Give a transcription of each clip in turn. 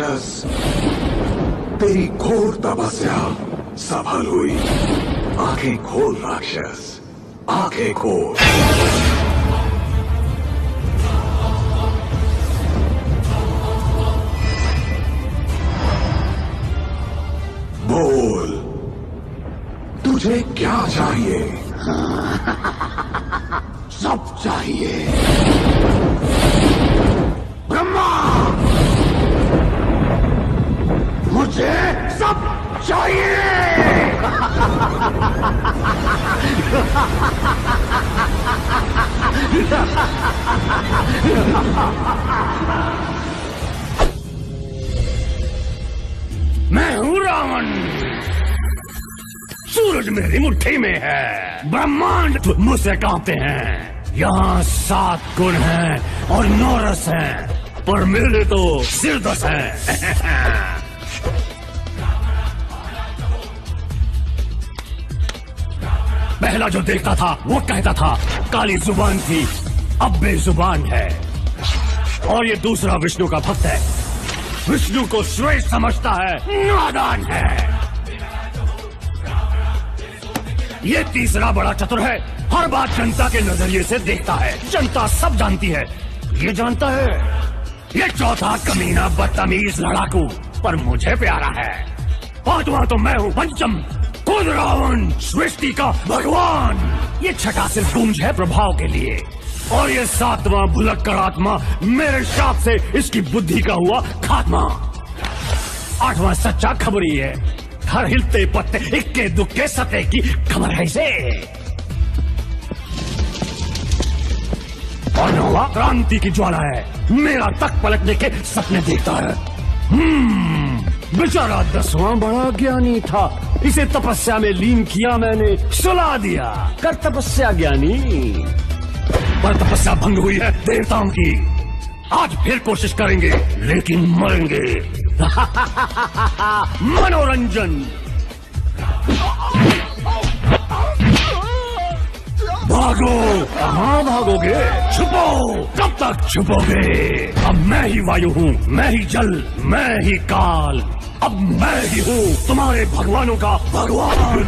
राक्षस, तेरी घोर तपस्या सफल हुई। आंखें खोल राक्षस, आंखें खोल। बोल, तुझे क्या चाहिए? सब चाहिए। ब्रह्मा, मुझे सब चाहिए। मैं हूं रावण। सूरज मेरी मुट्ठी में है, ब्रह्मांड मुझसे कांपते हैं। यहाँ 7 गुण हैं और 9 रस हैं, पर मेरे तो सिर 10 हैं। पहला जो देखता था वो कहता था काली जुबान थी, अब बेजुबान है। और ये दूसरा विष्णु का भक्त है, विष्णु को श्रेष्ठ समझता है, नादान है। ये तीसरा बड़ा चतुर है, हर बात जनता के नजरिए से देखता है। जनता सब जानती है, ये जानता है। ये चौथा कमीना बदतमीज लड़ाकू, पर मुझे प्यारा है। पांचवा तो मैं हूँ पंचम, खुद रावण, सृष्टि का भगवान। ये छठा सिर्फ गूंज है प्रभाव के लिए, और ये 7वां भुलक्कड़ आत्मा मेरे शाप से इसकी बुद्धि का हुआ खात्मा। 8वां सच्चा खबरी है, हर हिलते पत्ते इक्के दुक्के सते की खबर है इसे। और 9वां क्रांति की ज्वाला है, मेरा तक पलटने के सपने देखता है। बेचारा 10वां बड़ा ज्ञानी था, इसे तपस्या में लीन किया मैंने, सुला दिया। कर तपस्या ज्ञानी। पर तपस्या भंग हुई है देवताओं की। आज फिर कोशिश करेंगे, लेकिन मरेंगे। मनोरंजन। भागो, कहाँ भागोगे? छुपो, कब तक छुपोगे? अब मैं ही वायु हूँ, मैं ही जल, मैं ही काल। अब मैं ही हूँ तुम्हारे भगवानों का भगवान।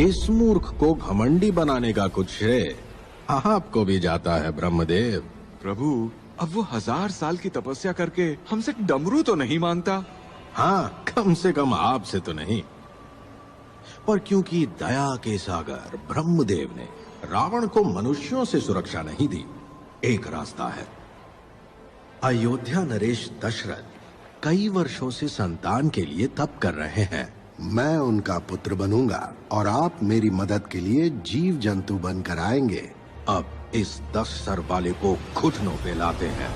इस मूर्ख को घमंडी बनाने का कुछ श्रेय आपको भी जाता है ब्रह्मदेव। प्रभु, अब वो 1000 साल की तपस्या करके हमसे डमरू तो नहीं मांगता। हाँ, कम से कम आपसे तो नहीं। पर क्योंकि दया के सागर ब्रह्मदेव ने रावण को मनुष्यों से सुरक्षा नहीं दी, एक रास्ता है। अयोध्या नरेश दशरथ कई वर्षों से संतान के लिए तप कर रहे हैं। मैं उनका पुत्र बनूंगा और आप मेरी मदद के लिए जीव जंतु बनकर आएंगे। अब इस 10 सर वाले को घुटनों पे लाते हैं।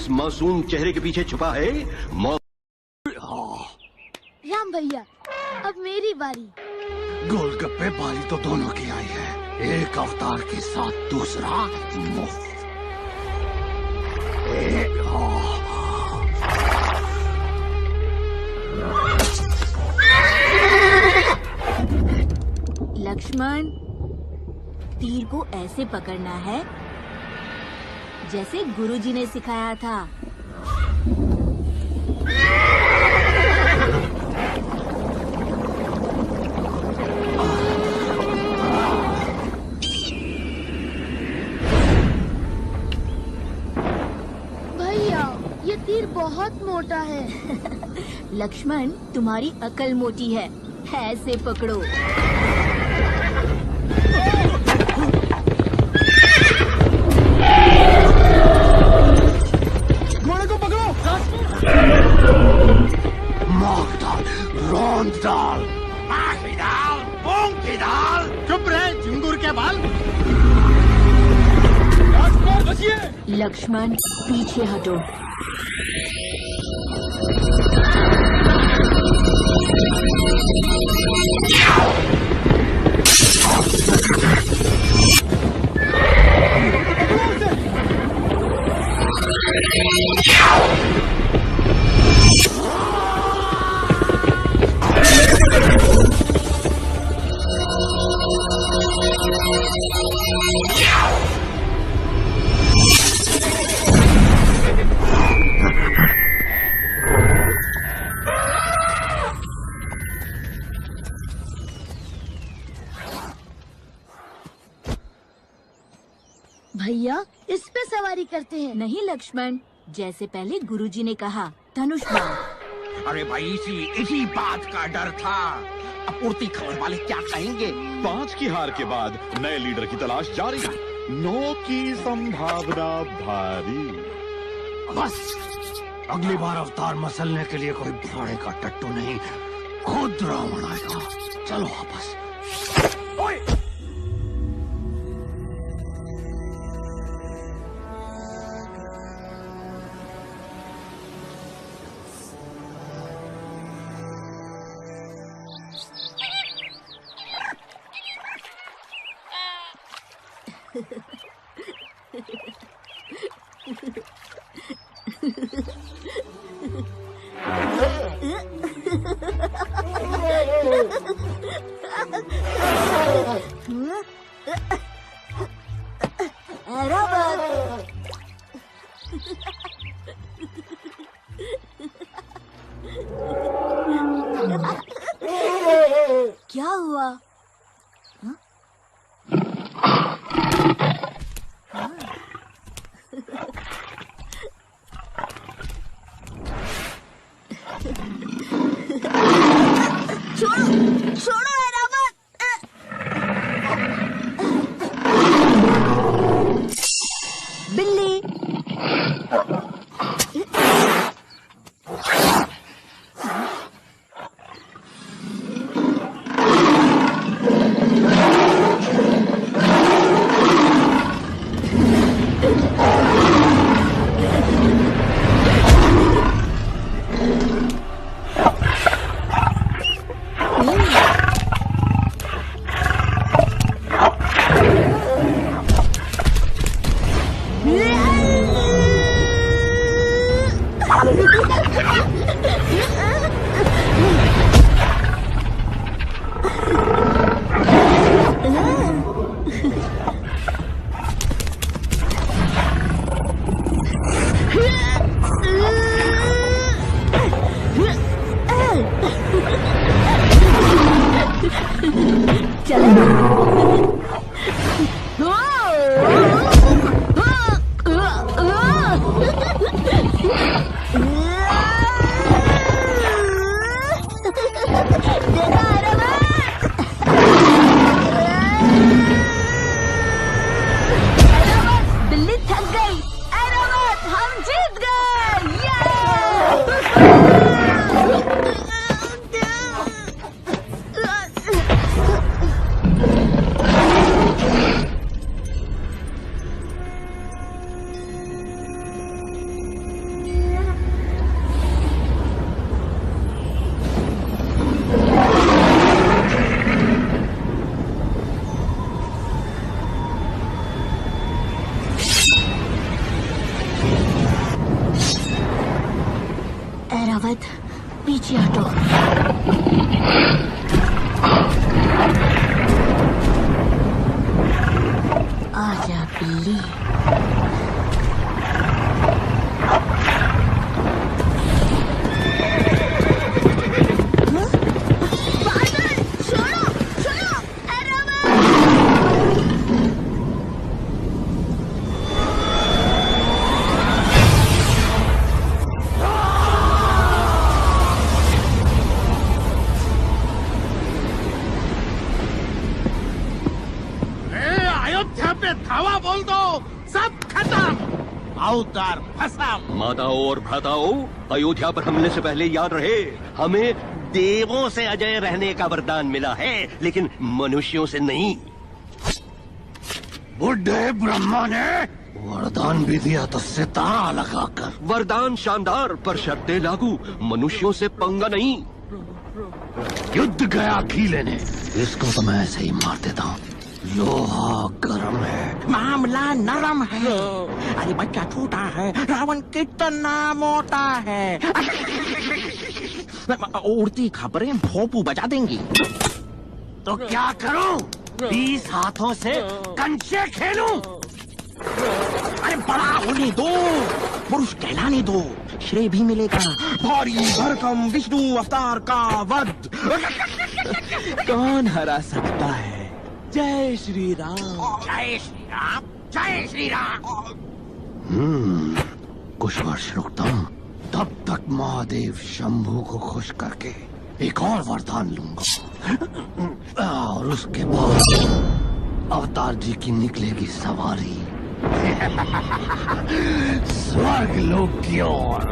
इस मासूम चेहरे के पीछे छुपा है मौत। राम भैया, अब मेरी बारी। गोलगप्पे बारी तो दोनों की आई है, एक अवतार के साथ दूसरा मुफ्त। लक्ष्मण, तीर को ऐसे पकड़ना है जैसे गुरुजी ने सिखाया था। भैया, ये तीर बहुत मोटा है। लक्ष्मण, तुम्हारी अकल मोटी है, ऐसे पकड़ो। घोड़े को पकड़ो। मार डाल, रौंद डाल, आखिरी डाल, पोंग की डाल। चुप रहे चिंगूर के बाल। लक्ष्मण, पीछे हटो। भैया, इस पे सवारी करते हैं। नहीं लक्ष्मण, जैसे पहले गुरुजी ने कहा, धनुष बाण। अरे भाई, इसी बात का डर था। अपूर्ति खबर वाले क्या कहेंगे? 5 की हार के बाद नए लीडर की तलाश जारी। 9 की संभावना भारी। बस अगली बार अवतार मसलने के लिए कोई घोड़े का टट्टू नहीं, खुद रावण आएगा। चलो वापस। ओए! क्या हुआ? छोड़ो ऐरावत। बिल्ली। बिल्ली थक गई। ऐरावत, हम जीत गए। आजा बिल्ली। धावा बोल दो, सब खत्म। अवतार फंसा। माताओं और भ्राताओं, अयोध्या पर हमले से पहले याद रहे, हमें देवों से अजय रहने का वरदान मिला है, लेकिन मनुष्यों से नहीं। बुढ़े ब्रह्मा ने वरदान भी दिया तो सितारा लगाकर। वरदान शानदार, पर शर्तें लागू। मनुष्यों से पंगा नहीं। युद्ध गया घी लेने, इसको तो मैं ऐसे ही मार देता हूँ। लोहा गर्म है, मामला नरम है। अरे बच्चा छोटा है, रावण कितना मोटा है। उड़ती खबरें भोपू बजा देंगी। तो क्या करूं? 20 हाथों से कंचे खेलूं? अरे बड़ा होने दो, पुरुष कहलाने दो, श्रेय भी मिलेगा। भारी भरकम विष्णु अवतार का वध कौन हरा सकता है? जय श्री राम। जय श्री राम, जय श्री राम। कुछ वर्ष रुकता हूँ, तब तक महादेव शंभू को खुश करके एक और वरदान लूंगा, और उसके बाद अवतार जी की निकलेगी सवारी स्वर्ग लोक की ओर।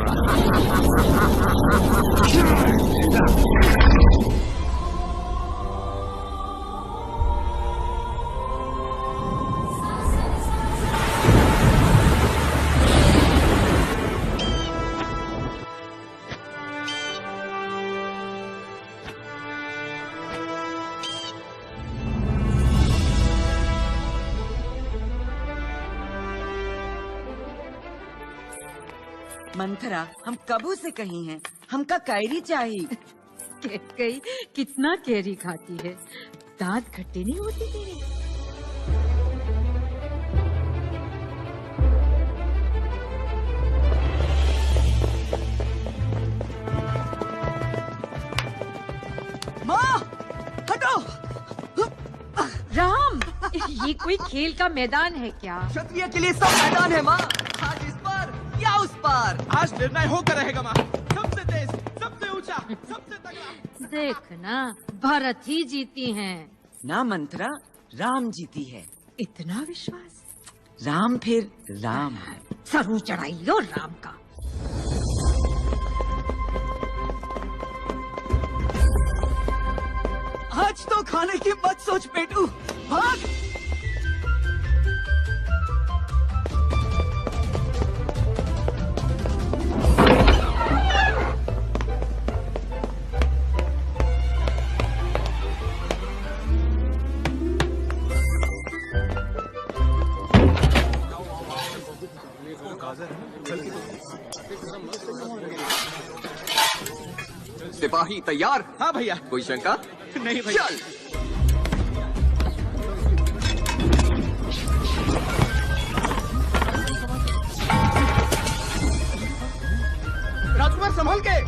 मंथरा, हम कबू से कहीं हैं, हमका कैरी चाहिए। कई कितना कैरी खाती है, दांत खट्टे नहीं होते तेरे? माँ, हटो। राम, ये कोई खेल का मैदान है क्या? क्षत्रिय के लिए सब मैदान है माँ। आज इस पर या उस पर। आज निर्णय होकर रहेगा माँ। सबसे तेज, सबसे ऊंचा, सबसे तगड़ा। देखना, भरत ही जीती हैं। ना मंथरा, राम जीती है। इतना विश्वास? राम फिर राम। सरू चढ़ाई लो राम का। आज तो खाने की मत सोच पेटू, भाग। सिपाही तैयार? हाँ भैया। कोई शंका? नहीं भैया। चल। राजकुमार संभल के।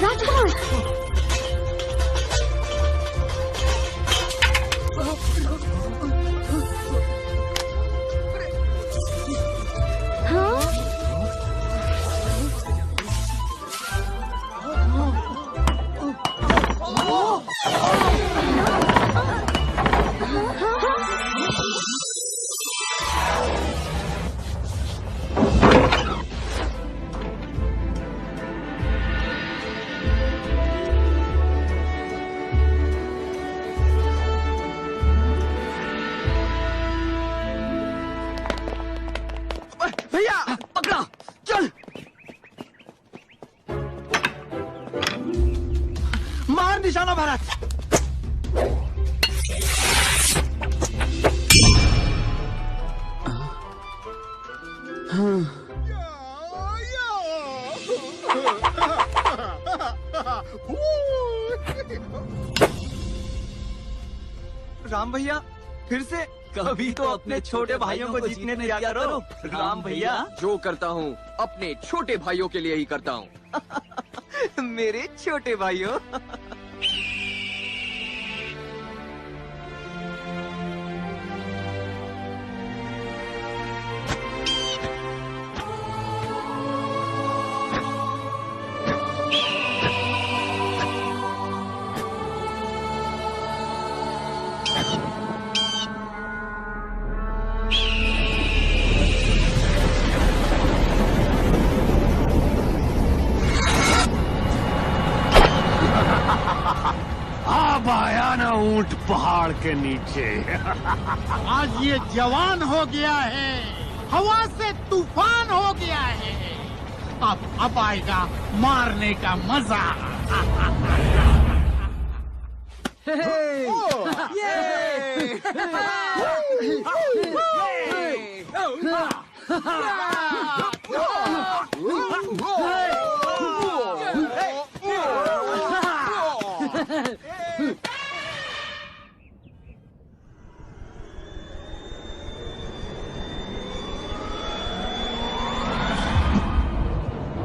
राजकुमार, राम भैया फिर से कभी तो अपने छोटे भाइयों को जीतने दिया करो। राम भैया जो करता हूँ अपने छोटे भाइयों के लिए ही करता हूँ। मेरे छोटे भाइयों। अब आया ना ऊंट पहाड़ के नीचे। आज ये जवान हो गया है, हवा से तूफान हो गया है। अब आएगा मारने का मजा।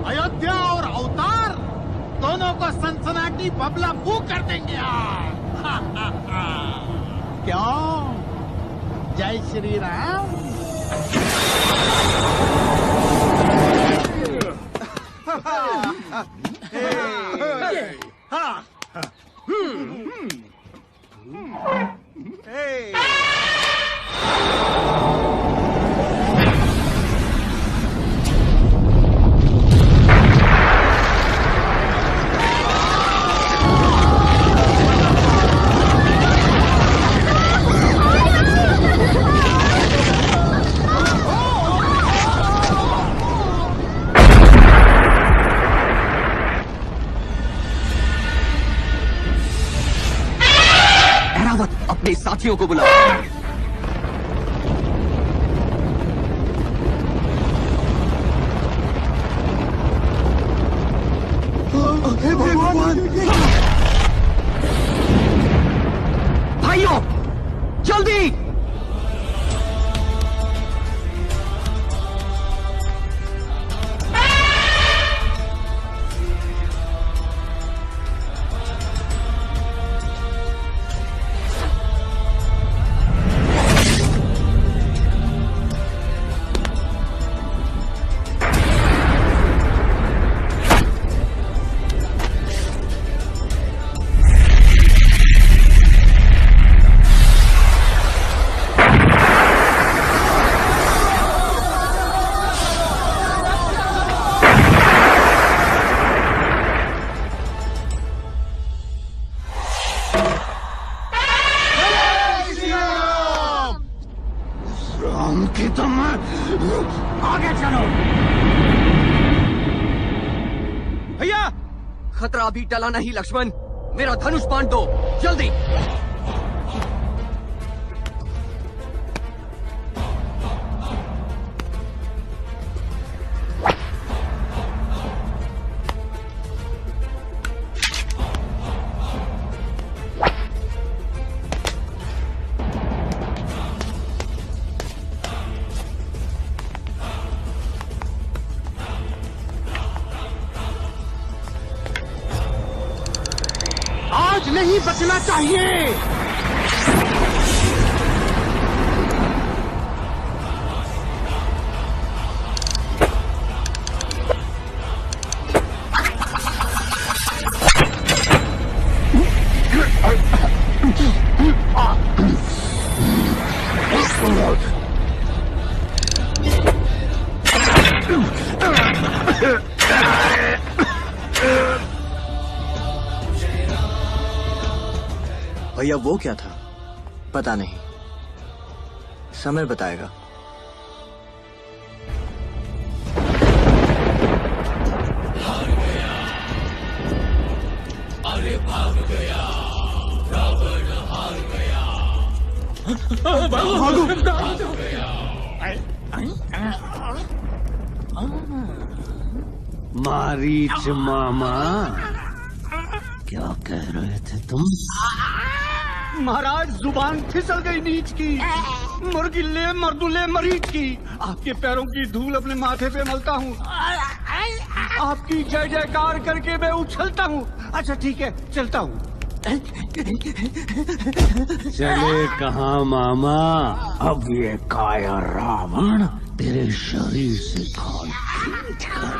अयोध्या और अवतार दोनों को सनसनाटी बबला फू कर देंगे आज। क्यों? जय श्री राम। अपने साथियों को बुलाओ। भाइयों जल्दी। आगे चलो। भैया खतरा अभी टला नहीं लक्ष्मण, मेरा धनुष बाण दो जल्दी। आज नहीं बचना चाहिए। भैया वो क्या था पता नहीं, समय बताएगा। अरे भाग गया, रावण हार गया। भागो। मारीच मामा क्या कह रहे थे तुम? महाराज जुबान फिसल गई नीच की, मुर्गिल्ले मर्दुल्ले मरीज की। आपके पैरों की धूल अपने माथे पे मलता हूँ, आपकी जय जयकार करके मैं उछलता हूँ। अच्छा ठीक है, चलता हूँ। चले कहाँ मामा? अब ये काया रावण तेरे शरीर से खाल खींच कर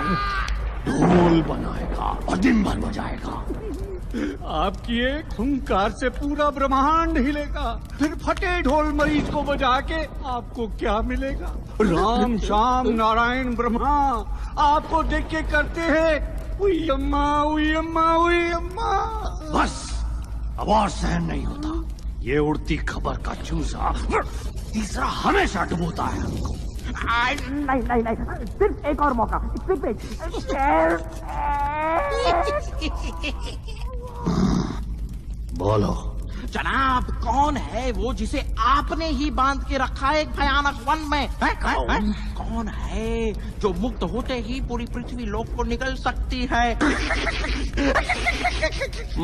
ढोल बनाएगा और दिन भर बजाएगा। आपकी एक हुंकार से पूरा ब्रह्मांड हिलेगा। फिर फटे ढोल मरीज को बजा के आपको क्या मिलेगा? राम श्याम नारायण ब्रह्मा आपको देख के करते हैं उई अम्मा उई अम्मा उई अम्मा। बस अब और सहन नहीं होता। ये उड़ती खबर का चूसा तीसरा हमेशा डुबोता है हमको। नहीं नहीं नहीं, सिर्फ एक और मौका। बोलो जनाब, कौन है वो जिसे आपने ही बांध के रखा है एक भयानक वन में? कौन है जो मुक्त होते ही पूरी पृथ्वी लोक को निकल सकती है?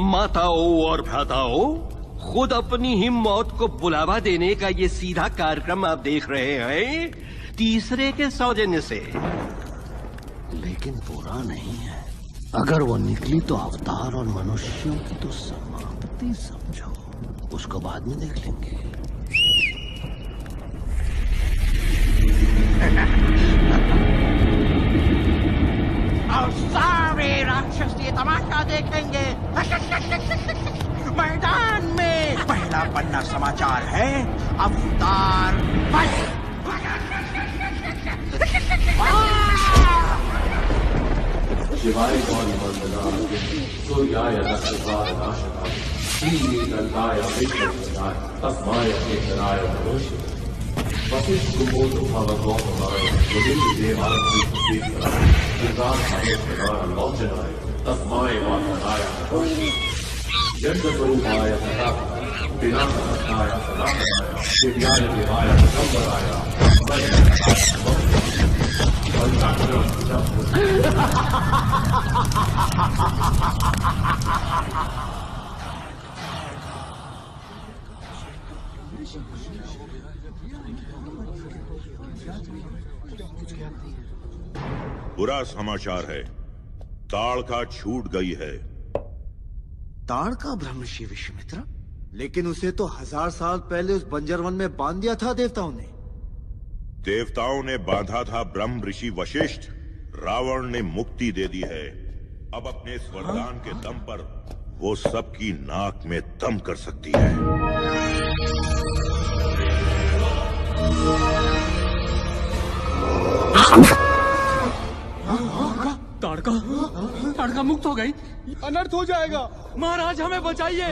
माताओं और भ्राताओं, खुद अपनी ही मौत को बुलावा देने का ये सीधा कार्यक्रम आप देख रहे हैं तीसरे के सौजन्य से। लेकिन बुरा नहीं है। अगर वो निकली तो अवतार और मनुष्यों की तो समाप्ति समझो, उसको बाद में देख लेंगे। और सारे राक्षस ये तमाशा देखेंगे। मैदान में पहला पन्ना समाचार है, अवतार शिवाय गौरी सूर्याय नक्षत्राय नाशकाय श्रीनीलकाय विष्णुपदाय तस्माय केतनाय नमोः। वसिष्ठुमोद भवगोपमाय मुनिर्देवाय विष्णुपदाय दुर्गाय लोचनाय तस्माय वासनाय नमोः। जगद्स्वरूपाय सदाशिवाय विनाशनाय सदाशिवाय दिव्याय देवाय दिगंबराय बुरा समाचार है, ताड़का छूट गई है। ताड़का ब्रह्मर्षि विश्वामित्र? लेकिन उसे तो 1000 साल पहले उस बंजर वन में बांध दिया था देवताओं ने। देवताओं ने बांधा था ब्रह्म ऋषि वशिष्ठ, रावण ने मुक्ति दे दी है। अब अपने इस वरदान के दम पर वो सबकी नाक में दम कर सकती है। ताड़का मुक्त हो गई। अनर्थ हो जाएगा। महाराज हमें बचाइए।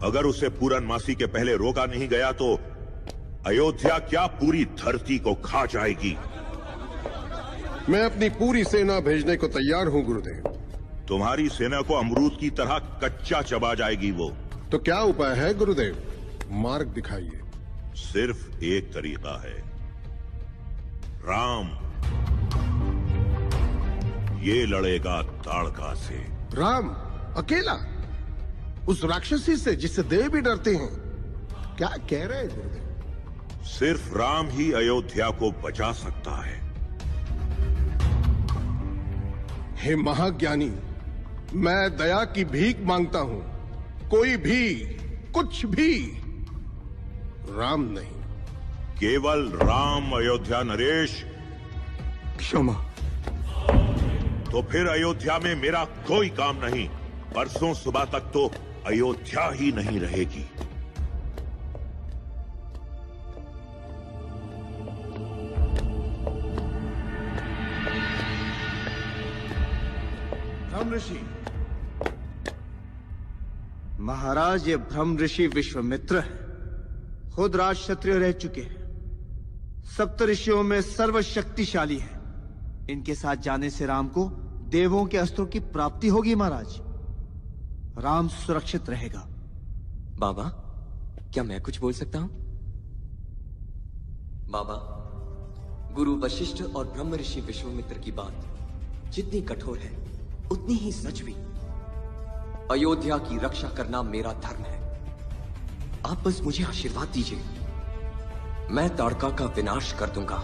अगर उसे पूरनमासी के पहले रोका नहीं गया तो अयोध्या क्या पूरी धरती को खा जाएगी। मैं अपनी पूरी सेना भेजने को तैयार हूँ गुरुदेव। तुम्हारी सेना को अमरूद की तरह कच्चा चबा जाएगी वो। तो क्या उपाय है गुरुदेव? मार्ग दिखाइए। सिर्फ एक तरीका है, राम। ये लड़ेगा ताड़का से। राम अकेला? उस राक्षसी से जिससे देव भी डरते हैं? क्या कह रहे हैं गुरुदेव? सिर्फ राम ही अयोध्या को बचा सकता है। हे महाज्ञानी, मैं दया की भीख मांगता हूं। कोई भी, कुछ भी, राम नहीं। केवल राम अयोध्या नरेश। क्षमा। तो फिर अयोध्या में मेरा कोई काम नहीं। परसों सुबह तक तो अयोध्या ही नहीं रहेगी। ब्रह्म ऋषि महाराज, ये ब्रह्म ऋषि विश्वामित्र है। खुद राज क्षत्रिय रह चुके हैं, सप्तऋषियों में सर्वशक्तिशाली है। इनके साथ जाने से राम को देवों के अस्त्रों की प्राप्ति होगी। महाराज, राम सुरक्षित रहेगा। बाबा, क्या मैं कुछ बोल सकता हूं? बाबा, गुरु वशिष्ठ और ब्रह्म ऋषि विश्वामित्र की बात जितनी कठोर है उतनी ही सच भी। अयोध्या की रक्षा करना मेरा धर्म है। आप बस मुझे आशीर्वाद दीजिए, मैं ताड़का का विनाश कर दूंगा।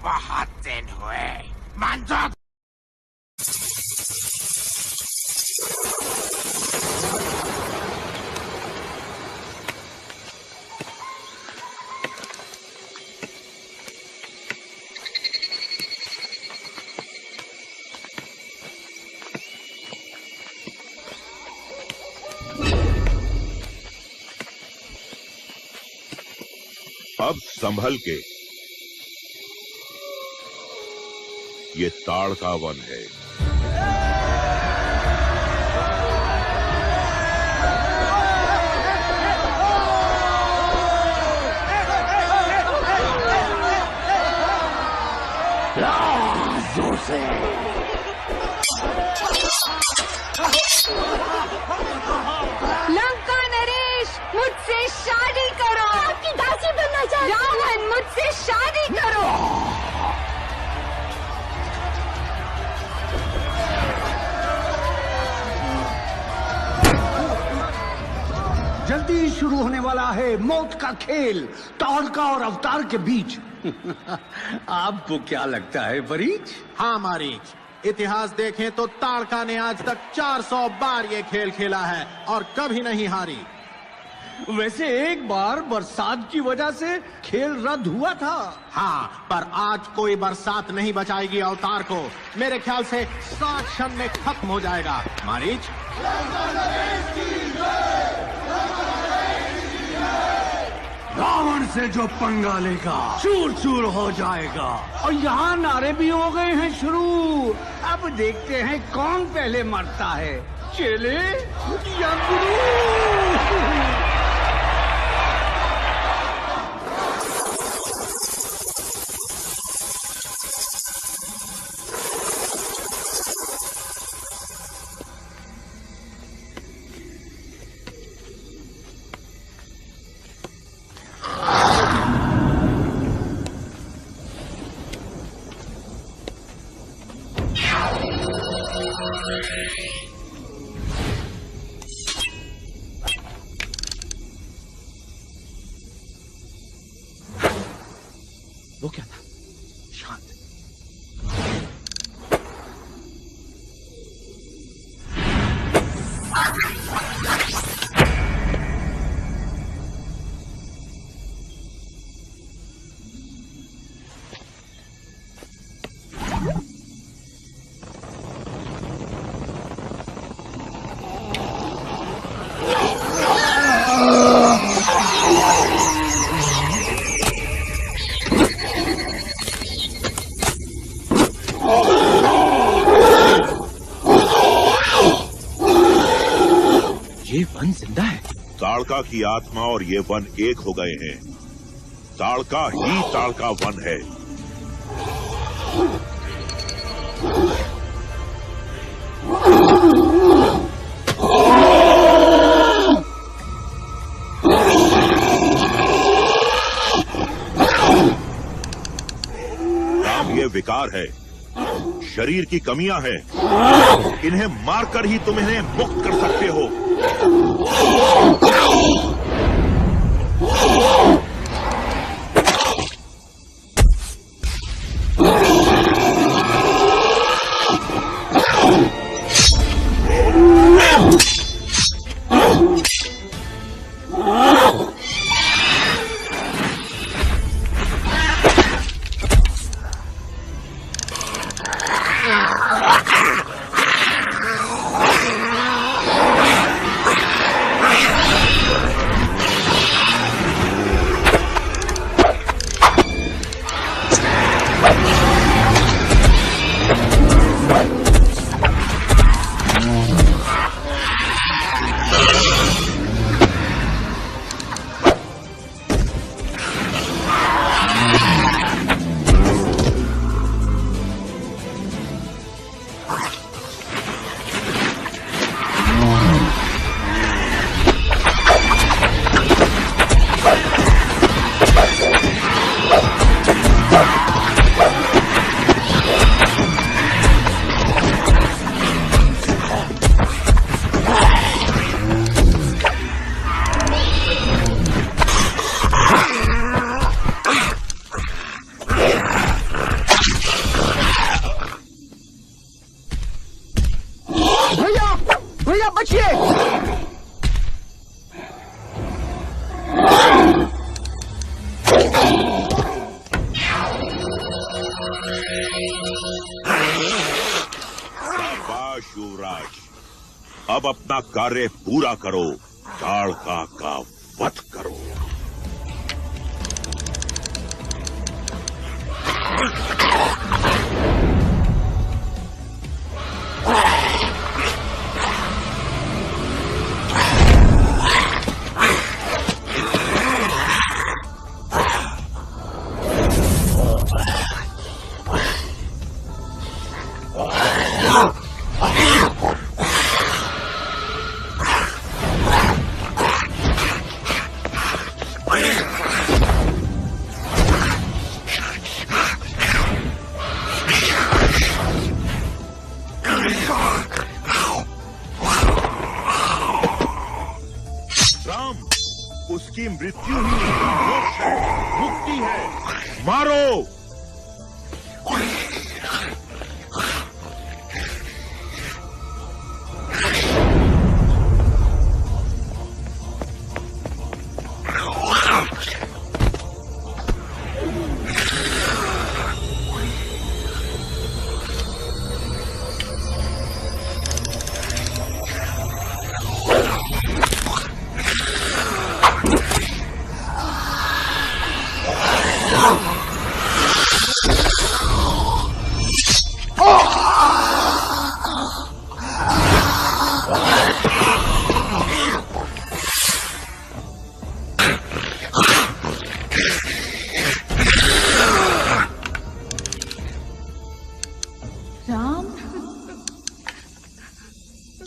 बहुत दिन हुए, मान जाओ। अब संभल के, ये ताड़का वन है। जोर से लंका नरेश, मुझसे शादी करो। आपकी दासी बनना चाहती हूं। रावण, मुझसे शादी करो। जल्दी शुरू होने वाला है मौत का खेल ताड़का और अवतार के बीच। आपको क्या लगता है परीच? हाँ मारीच, इतिहास देखें तो ताड़का ने आज तक 400 बार ये खेल खेला है और कभी नहीं हारी। वैसे एक बार बरसात की वजह से खेल रद्द हुआ था। हाँ, पर आज कोई बरसात नहीं बचाएगी अवतार को। मेरे ख्याल से 7 क्षण में खत्म हो जाएगा। मारीच, रावण से जो पंगा लेगा चूर चूर हो जाएगा। और यहाँ नारे भी हो गए हैं शुरू। अब देखते हैं कौन पहले मरता है, चेले या गुरु। वो क्या था? शांत। ये वन जिंदा है। ताड़का की आत्मा और ये वन एक हो गए हैं। ताड़का ही ताड़का वन है। काम ये विकार है, शरीर की कमियां हैं। इन्हें मारकर ही तुम इन्हें मुक्त कर सकते हो। भैया बचिए। शाबाश युवराज, अब अपना कार्य पूरा करो, ताड़का का वध करो। उसकी मृत्यु ही मोक्ष है, मुक्ति है। मारो।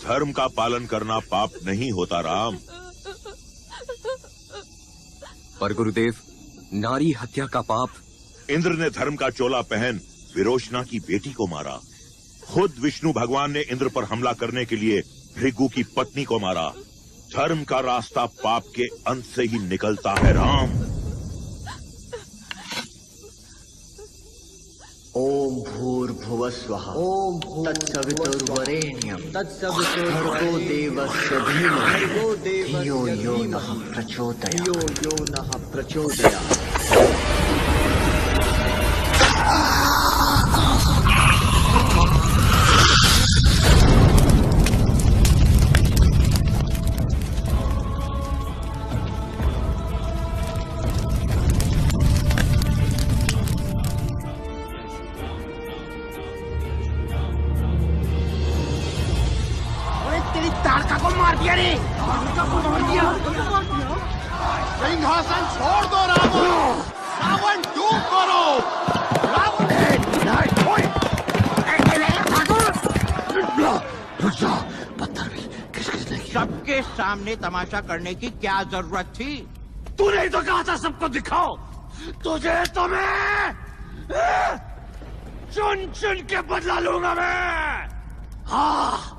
धर्म का पालन करना पाप नहीं होता राम। पर गुरुदेव, नारी हत्या का पाप। इंद्र ने धर्म का चोला पहन विरोचना की बेटी को मारा। खुद विष्णु भगवान ने इंद्र पर हमला करने के लिए भृगु की पत्नी को मारा। धर्म का रास्ता पाप के अंत से ही निकलता है राम। ओम भूर्भुवः स्वः। ओम तत्सवितुर्वरेण्यं भर्गो देवस्य धीमहि धियो यो नः प्रचोदयात्। ताड़का को मार दिया रे। सिंहासन छोड़ दो रावण, रावण डूब करो। सबके सामने तमाशा करने की क्या जरूरत थी? तूने ही तो कहा था सबको दिखाओ। तुझे तो मैं चुन चुन के बदला लूंगा मैं। हाँ,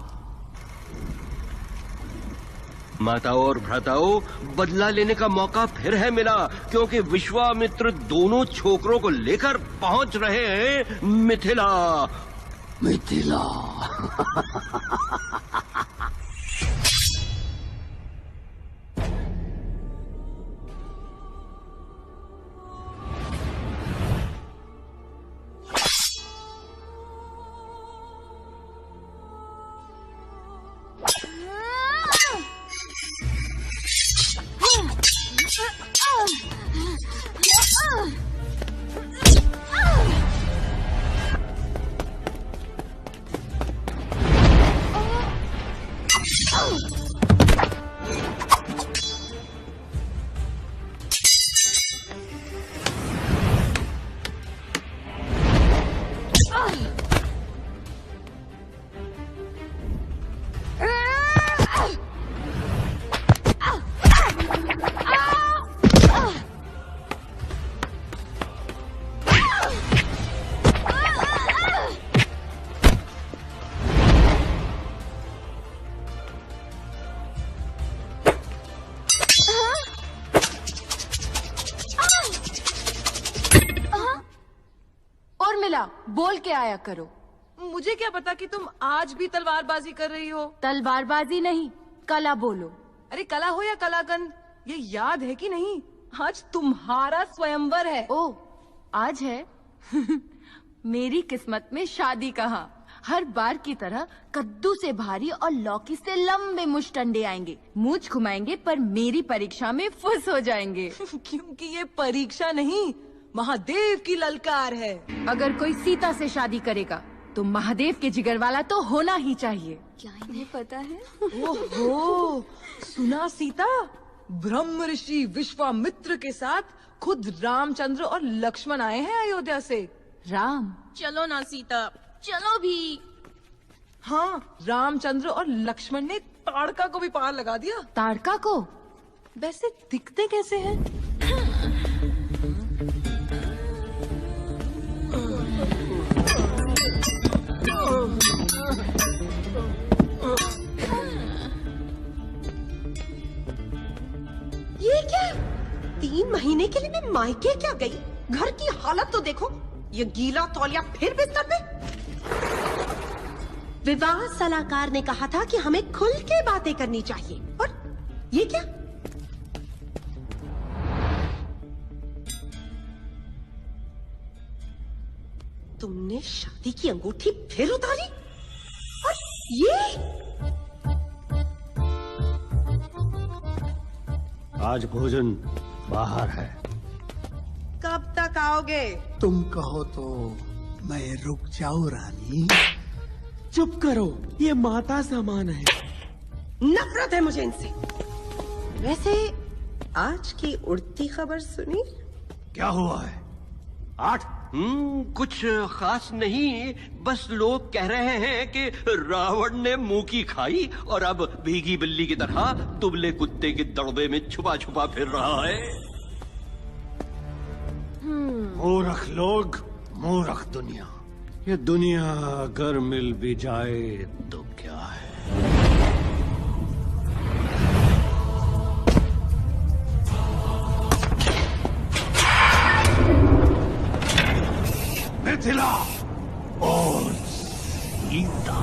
माताओं और भ्राताओं, बदला लेने का मौका फिर है मिला, क्योंकि विश्वामित्र दोनों छोकरों को लेकर पहुंच रहे हैं मिथिला। मिथिला। क्या बोल के आया करो। मुझे क्या पता कि तुम आज भी तलवारबाजी कर रही हो। तलवारबाजी नहीं, कला बोलो। अरे कला हो या कलागन, ये याद है कि नहीं, आज तुम्हारा स्वयंवर है। ओ, आज है? मेरी किस्मत में शादी कहाँ। हर बार की तरह कद्दू से भारी और लौकी से लंबे मुश्तंडे आएंगे, मूंछ घुमाएंगे, पर मेरी परीक्षा में फुस हो जाएंगे। क्योंकि ये परीक्षा नहीं, महादेव की ललकार है। अगर कोई सीता से शादी करेगा तो महादेव के जिगर वाला तो होना ही चाहिए। क्या इन्हें पता है? ओहो, सुना सीता, ब्रह्म ऋषि विश्वामित्र के साथ खुद रामचंद्र और लक्ष्मण आए हैं अयोध्या से। राम? चलो ना सीता, चलो भी। हाँ, रामचंद्र और लक्ष्मण ने ताड़का को भी पार लगा दिया। ताड़का को? वैसे दिखते कैसे हैं? ये क्या? 3 महीने के लिए मैं मायके क्या गई? घर की हालत तो देखो, ये गीला तौलिया फिर बिस्तर पे। विवाह सलाहकार ने कहा था कि हमें खुल के बातें करनी चाहिए, और ये क्या? तुमने शादी की अंगूठी फिर उतारी? और ये? आज भोजन बाहर है। कब तक आओगे? तुम कहो तो मैं रुक जाऊं रानी। चुप करो, ये माता समान है। नफरत है मुझे इनसे। वैसे आज की उड़ती खबर सुनी? क्या हुआ है? 8? कुछ खास नहीं, बस लोग कह रहे हैं कि रावण ने मुंह की खाई और अब भीगी बिल्ली की तरह दुबले कुत्ते के दड़बे में छुपा छुपा फिर रहा है। मूर्ख लोग, मूर्ख दुनिया। ये दुनिया अगर मिल भी जाए तो क्या है? मिथिला और सीता।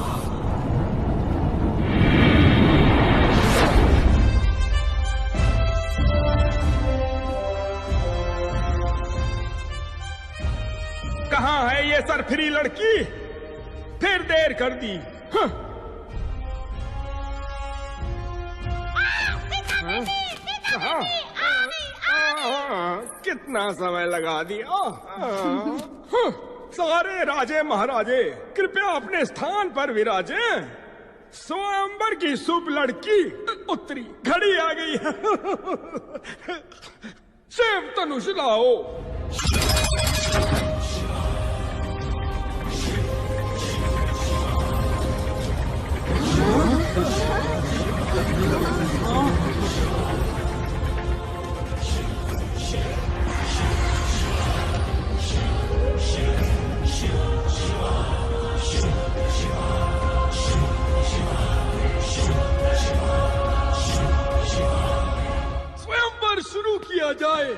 कहाँ है ये सरफिरी लड़की? फिर देर कर दी। कितना समय लगा दिया। सारे राजे महाराजे कृपया अपने स्थान पर विराजे। स्वयंवर की शुभ लड़की उत्तरी घड़ी आ गई है। शिव धनुष लाओ। स्वयंवर शुरू किया जाए।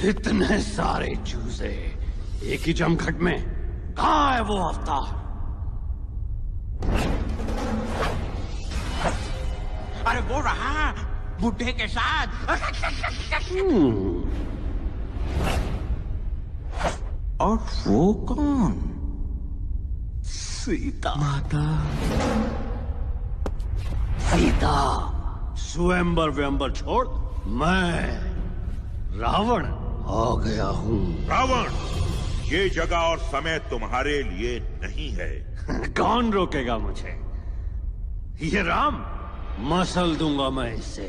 इतने सारे चूजे एक ही जमघट में, कहाँ है वो अवतार? अरे वो रहा बुढ़े के साथ। और वो कौन? सीता माता। सीता स्वयंवर व्यंबर छोड़ मैं रावण आ गया हूँ। रावण, ये जगह और समय तुम्हारे लिए नहीं है। कौन रोकेगा मुझे? ये राम, मसल दूंगा मैं इससे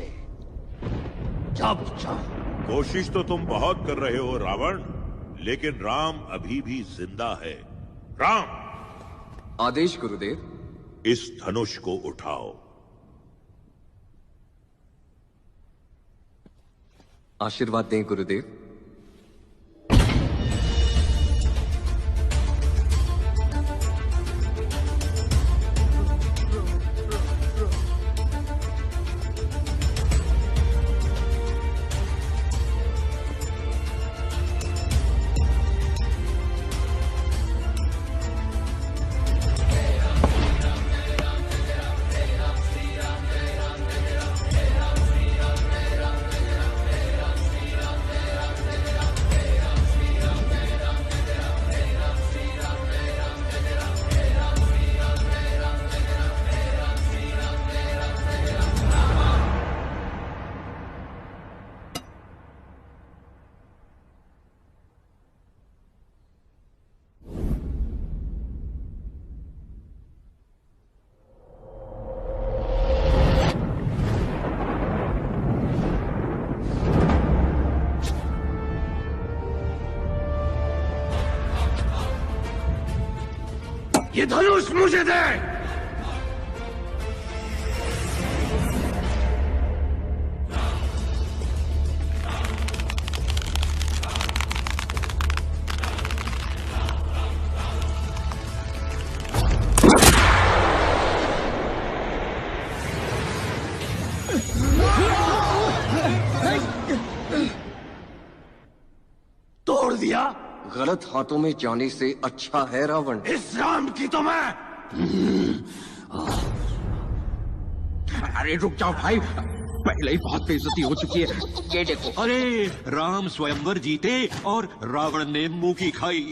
जब चाहूं। कोशिश तो तुम बहुत कर रहे हो रावण, लेकिन राम अभी भी जिंदा है। राम, आदेश गुरुदेव। इस धनुष को उठाओ। आशीर्वाद दें गुरुदेव। ये धनुष मुझे दे। तोड़ दिया। गलत हाथों में जाने से अच्छा है रावण। इस राम की तो मैं। अरे रुक जाओ भाई, पहले ही बहुत बेइज्जती हो चुकी है। ये देखो। अरे राम स्वयंवर जीते और रावण ने मुंह की खाई।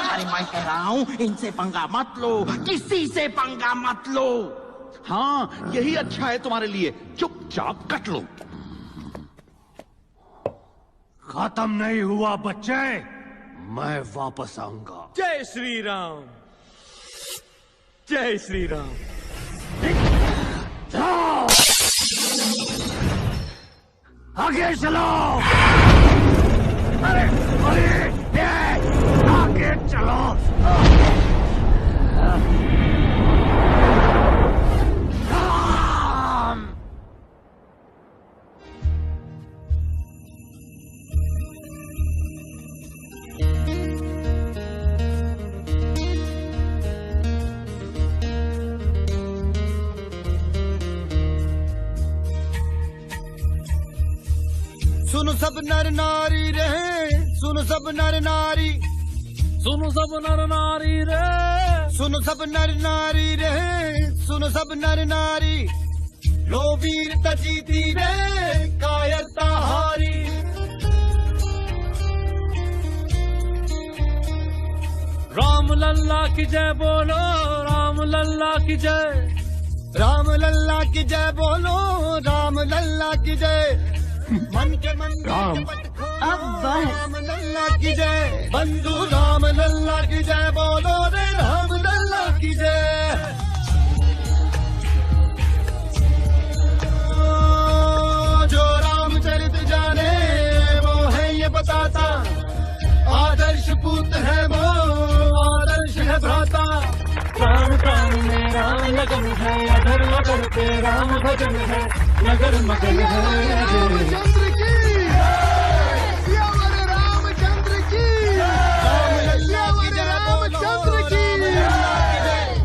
अरे मैं कह रहा हूँ इनसे पंगा मत लो, किसी से पंगा मत लो। हाँ यही अच्छा है तुम्हारे लिए, चुपचाप कट लो। खत्म नहीं हुआ बच्चे, मैं वापस आऊंगा। जय श्री राम, जय श्री राम। आगे चलो। अरे आगे चलो। सुनो सब नर नारी रहे, सुनो सब नर नारी, सुनो सब नर नारी रे, सुनो सब नर नारी रहे, सुनो सब नर नारी। लो वीरता जीती रे, कायरता हारी। राम लल्ला की जय बोलो, राम लल्ला की जय, राम लल्ला की जय बोलो, राम लल्ला की जय। मन के मन राम अब राम लल्ला की जय, बंधु राम लल्ला की जय बोलो रे, राम लल्ला की जय। जो रामचरित जाने वो है ये बताता, आदर्श पुत्र है वो, आदर्श है भ्राता। प्राण प्राण में राम लगन है, अगर मगर पे राम भजन है, नगर मगन है। रामचंद्र की, सियावर रामचंद्र की, सियावर रामचंद्र की,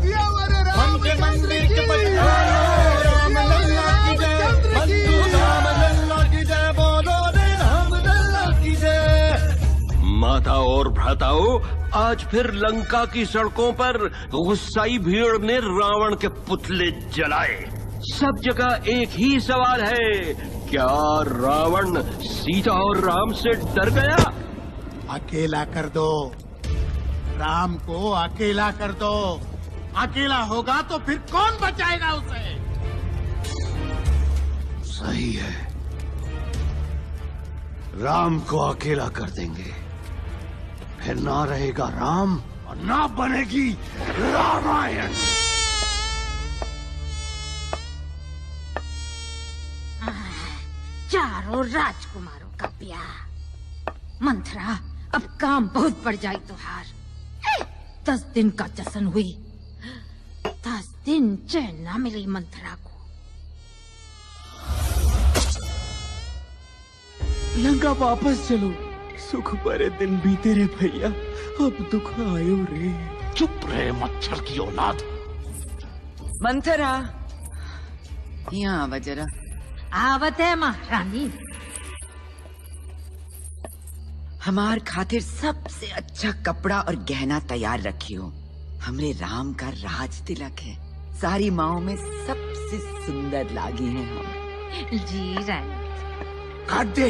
सियावर रामचंद्र की, राम लल्ला की जय, बंधु राम लल्ला की जय बोलो रे, राम लल्ला की जय। माता और भ्राताओं, आज फिर लंका की सड़कों पर गुस्साई भीड़ ने रावण के पुतले जलाए। सब जगह एक ही सवाल है, क्या रावण सीता और राम से डर गया? अकेला कर दो, राम को अकेला कर दो। अकेला होगा तो फिर कौन बचाएगा उसे? सही है, राम को अकेला कर देंगे, फिर ना रहेगा राम और ना बनेगी रामायण। चारों राजकुमारों का ब्याह। मंथरा, अब काम बहुत बढ़ जाए तुहार। 10 दिन का जश्न हुई, 10 दिन चैन ना मिली मंथरा को। लंका वापस चलो, सुख भरे दिन बीते रे भैया, अब दुख आयो रे। चुप रहे मच्छर की औलाद। मंथरा, यहाँ आवा जरा। आवत है महारानी। हमार खातिर सबसे अच्छा कपड़ा और गहना तैयार रखी हो। हमरे राम का राज तिलक है, सारी माओ में सबसे सुंदर लागी हैं हम। जी रानी। काट दे।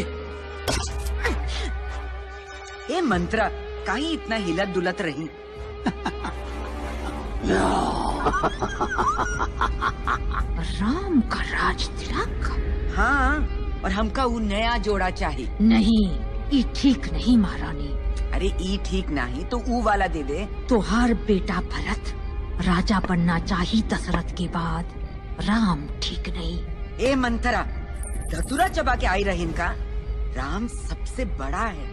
ए मंत्रा, काहे इतना हिलत डुलत रही? राम का राज तिलक? हाँ, और हमका वो नया जोड़ा चाहिए। नहीं, ये ठीक नहीं महारानी। अरे ई ठीक नहीं तो ऊ वाला दे दे। तुहार बेटा भरत राजा बनना चाहिए दशरथ के बाद, राम ठीक नहीं। ए मंथरा, धतुरा चबा के आई रही इनका। राम सबसे बड़ा है,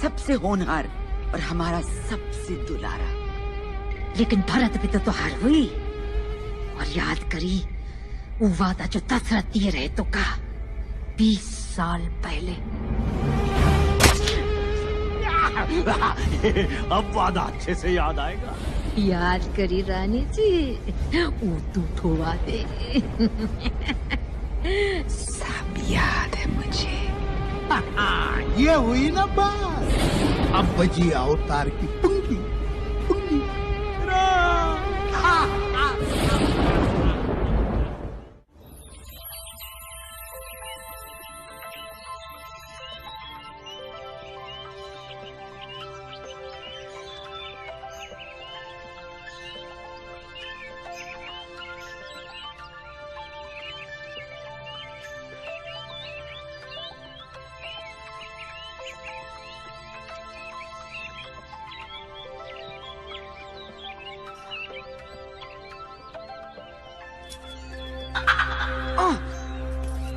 सबसे होनहार, और हमारा सबसे दुलारा। लेकिन भरत भी तो हार हुई और याद करी वो वादा जो दशरथ दिए रहे तो कहा 20 साल पहले। अब वादा अच्छे से याद आएगा। याद करी रानी जी, वो तू ठोवा दे। सब याद है मुझे। ये हुई ना बात। अब बजी अवतार की पुंगी पुंगी।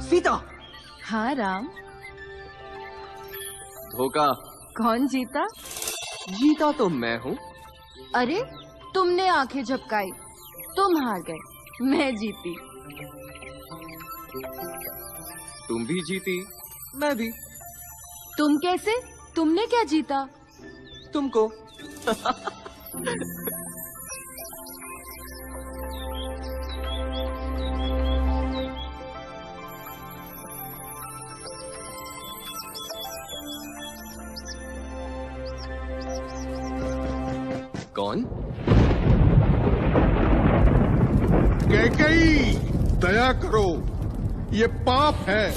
सीता। हाँ राम। धोखा। कौन जीता? जीता तो मैं हूँ। अरे तुमने आंखें झपकाई, तुम हार गए, मैं जीती। तुम भी जीती, मैं भी। तुम कैसे? तुमने क्या जीता? तुमको। कौन? कैकेयी, दया करो, ये पाप है।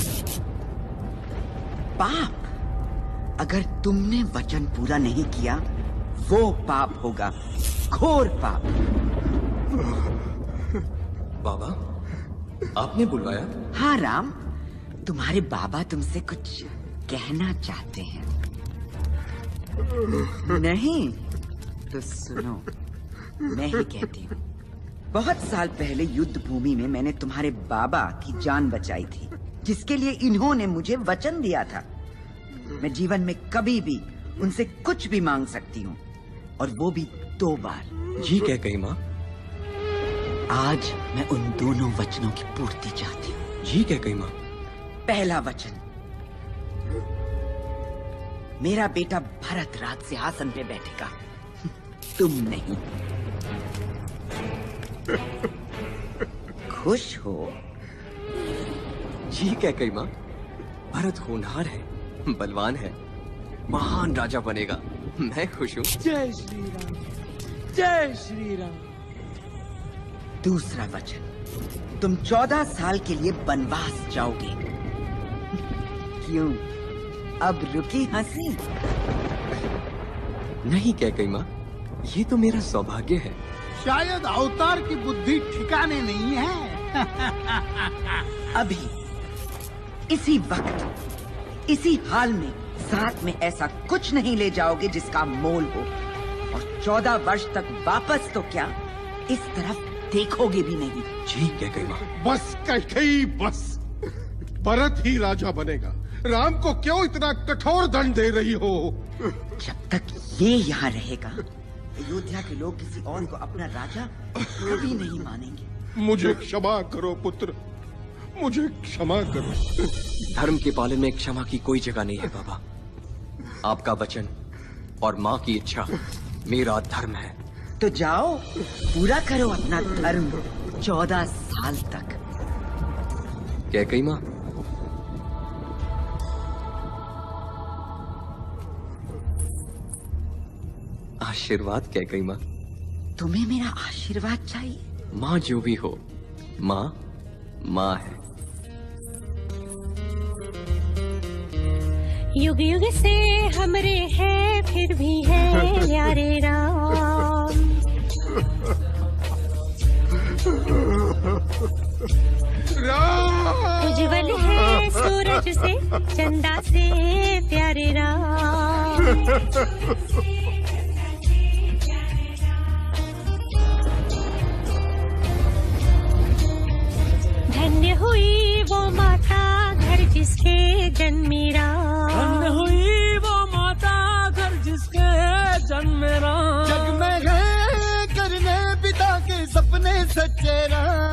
पाप? अगर तुमने वचन पूरा नहीं किया वो पाप होगा, घोर पाप। बाबा, आपने बुलवाया? हाँ राम, तुम्हारे बाबा तुमसे कुछ कहना चाहते हैं। नहीं तो सुनो, मैं ही कहती हूँ। बहुत साल पहले युद्ध भूमि में मैंने तुम्हारे बाबा की जान बचाई थी, जिसके लिए इन्होंने मुझे वचन दिया था। मैं जीवन में कभी भी उनसे कुछ भी मांग सकती हूँ, और वो भी 2 बार। जी कैकेयी माँ। आज मैं उन दोनों वचनों की पूर्ति चाहती हूँ। जी कैकेयी माँ। पहला वचन, मेरा बेटा भरत राज सिंहासन पे बैठेगा, तुम नहीं। खुश हो? जी कैकेयी माँ। भरत होनहार है, बलवान है, महान राजा बनेगा, मैं खुश हूँ। जय श्री राम, जय श्री राम। दूसरा वचन, तुम 14 साल के लिए वनवास जाओगे। क्यों, अब रुकी हंसी? नहीं कैकेयी माँ, ये तो मेरा सौभाग्य है। शायद अवतार की बुद्धि ठिकाने नहीं है। अभी इसी वक्त इसी हाल में साथ में ऐसा कुछ नहीं ले जाओगे जिसका मोल हो, और 14 वर्ष तक वापस तो क्या, इस तरफ देखोगे भी नहीं। जी कैकेयी माँ। बस कैकेयी, बस। भरत ही राजा बनेगा। राम को क्यों इतना कठोर दंड दे रही हो? जब तक ये यहाँ रहेगा, अयोध्या के लोग किसी और को अपना राजा कभी नहीं मानेंगे। मुझे क्षमा करो पुत्र, मुझे क्षमा करो। धर्म के पालन में क्षमा की कोई जगह नहीं है बाबा। आपका वचन और माँ की इच्छा मेरा धर्म है। तो जाओ, पूरा करो अपना धर्म 14 साल तक। कैकेयी माँ। आशीर्वाद कैकेयी माँ। तुम्हें मेरा आशीर्वाद चाहिए? माँ जो भी हो, माँ माँ है। युग युग से हमरे हैं, फिर भी है प्यारे राम। उज्जवल है सूरज से, चंदा से प्यारे राम। धन्य हुई वो माता घर जिसके जन्मी राम। धन्य हुई वो माता घर जिसके सच्चे राम।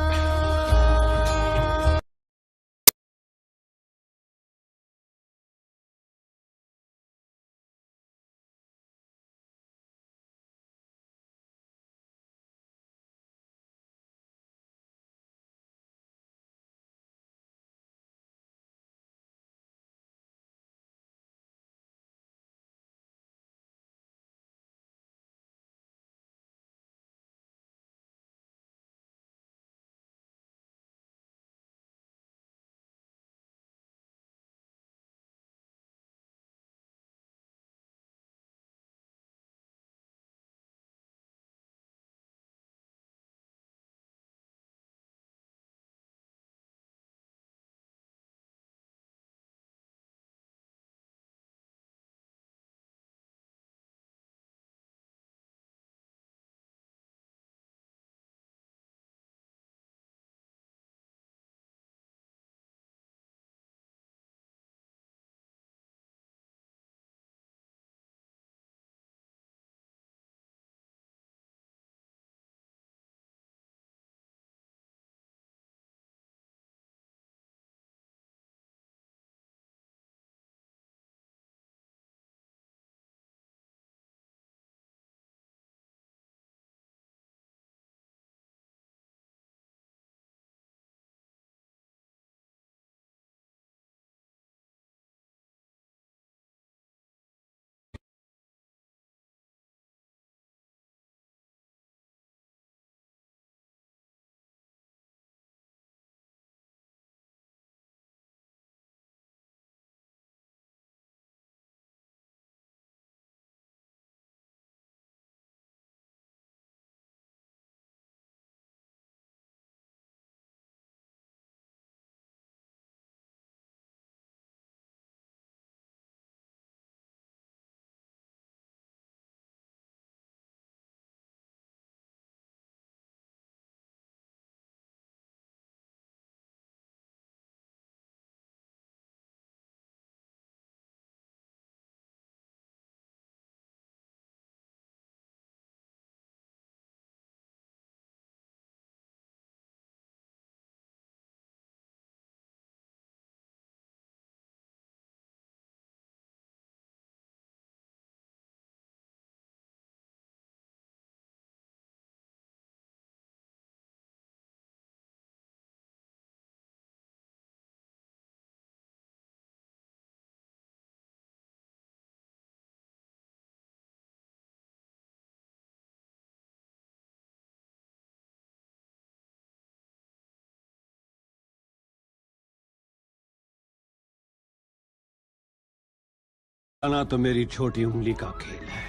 आना तो मेरी छोटी उंगली का खेल है।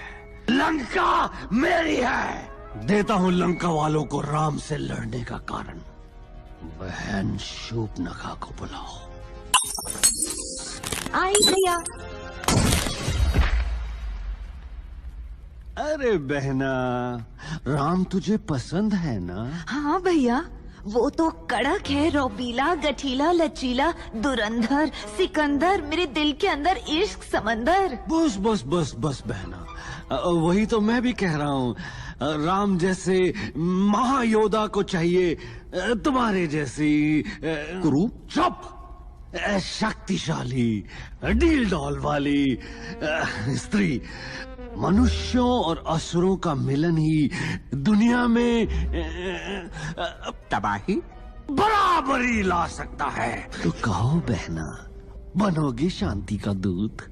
लंका मेरी है। देता हूं लंका वालों को राम से लड़ने का कारण। बहन शूर्पणखा को बुलाओ। आई भैया। अरे बहना, राम तुझे पसंद है ना? हाँ भैया, वो तो कड़क है, रौबीला, गठीला, लचीला, दुरंधर, सिकंदर, मेरे दिल के अंदर इश्क समंदर। बस बस बस बस बहना, वही तो मैं भी कह रहा हूँ। राम जैसे महायोद्धा को चाहिए तुम्हारे जैसी कुरूप। चुप। शक्तिशाली डील डॉल वाली स्त्री। मनुष्यों और असुरों का मिलन ही दुनिया में तबाही बराबरी ला सकता है। तो कहो बहना, बनोगी शांति का दूत?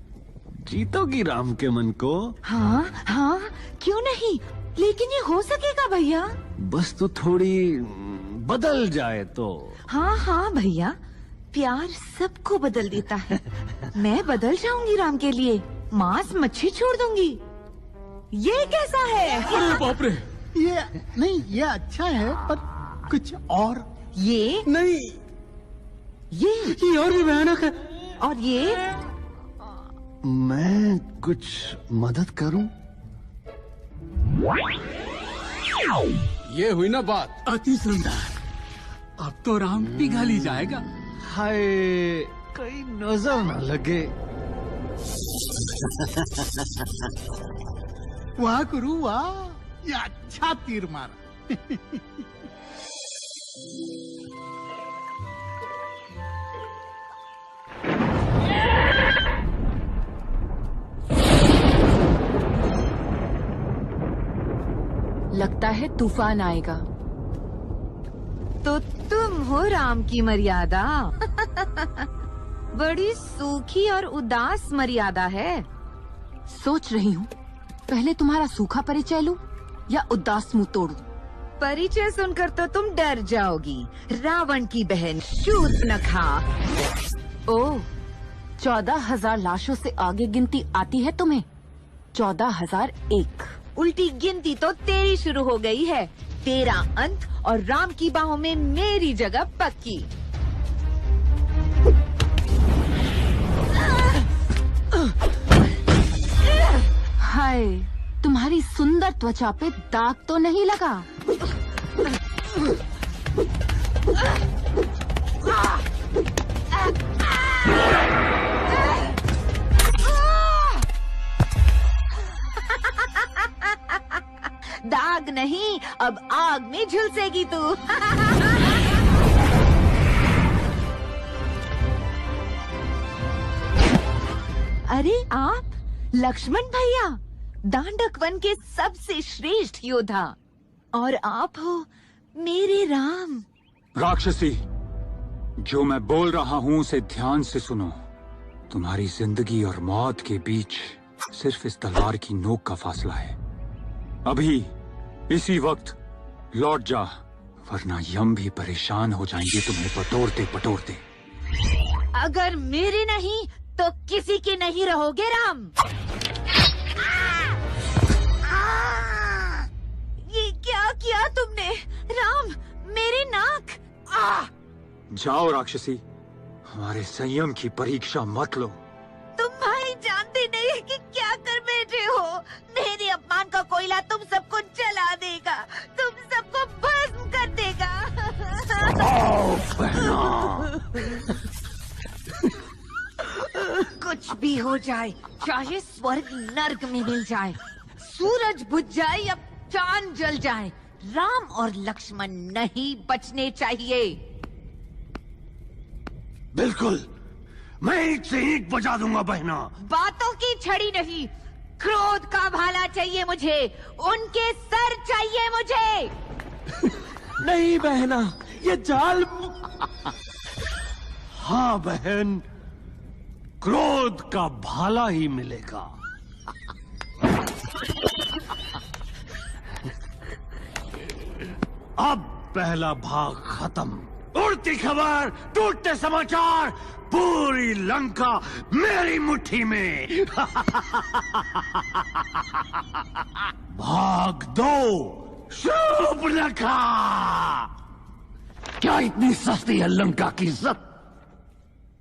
जीतोगी राम के मन को? हाँ हाँ, क्यों नहीं, लेकिन ये हो सकेगा भैया? बस तो थोड़ी बदल जाए तो। हाँ हाँ भैया, प्यार सबको बदल देता है। मैं बदल जाऊंगी राम के लिए, मांस मच्छी छोड़ दूंगी। ये कैसा है? अरे बाप रे, ये नहीं, ये अच्छा है, पर कुछ और। ये नहीं, ये और भी भयानक है। और ये मैं कुछ मदद करूं? ये हुई ना बात, अति सुंदर। अब तो राम पिघल ही जाएगा। हाय, कहीं नजर न लगे। वाह गुरु वाह, ये अच्छा तीर मारा। लगता है तूफान आएगा। तो तुम हो राम की मर्यादा। बड़ी सूखी और उदास मर्यादा है। सोच रही हूँ पहले तुम्हारा सूखा परिचय लूं या उदास मुंह तोड़ूं। परिचय सुनकर तो तुम डर जाओगी। रावण की बहन शूर्पणखा। ओह, 14,000 लाशों से आगे गिनती आती है तुम्हें? 14,001। उल्टी गिनती तो तेरी शुरू हो गई है। तेरा अंत और राम की बाहों में मेरी जगह पक्की। हाय, तुम्हारी सुंदर त्वचा पे दाग तो नहीं लगा? दाग नहीं, अब आग में झुलसेगी तू। अरे आप लक्ष्मण भैया, दांडक वन के सबसे श्रेष्ठ योद्धा, और आप हो मेरे राम। राक्षसी, जो मैं बोल रहा हूँ उसे ध्यान से सुनो। तुम्हारी जिंदगी और मौत के बीच सिर्फ इस तलवार की नोक का फासला है। अभी इसी वक्त लौट जा, वरना यम भी परेशान हो जाएंगे तुम्हें पटोरते पटोरते। अगर मेरे नहीं तो किसी के नहीं रहोगे राम। ये क्या किया तुमने राम? मेरी नाक। जाओ राक्षसी, हमारे संयम की परीक्षा मत लो। तुम भाई जानते नहीं कि क्या कर बैठे हो। मेरे अपमान का कोयला तुम सबको जला देगा, तुम सबको भस्म कर देगा। कुछ भी हो जाए, चाहे स्वर्ग नर्क में मिल जाए, सूरज बुझ जाए या चांद जल जाए, राम और लक्ष्मण नहीं बचने चाहिए। बिल्कुल, मैं ईंट से ईंट बजा दूंगा बहना। बातों की छड़ी नहीं, क्रोध का भाला चाहिए मुझे। उनके सर चाहिए मुझे। नहीं बहना, ये जाल। हाँ बहन, क्रोध का भाला ही मिलेगा। अब पहला भाग खत्म। उड़ती खबर, टूटते समाचार, पूरी लंका मेरी मुट्ठी में। भाग 2, शूर्पणखा। क्या इतनी सस्ती है लंका की इज्जत?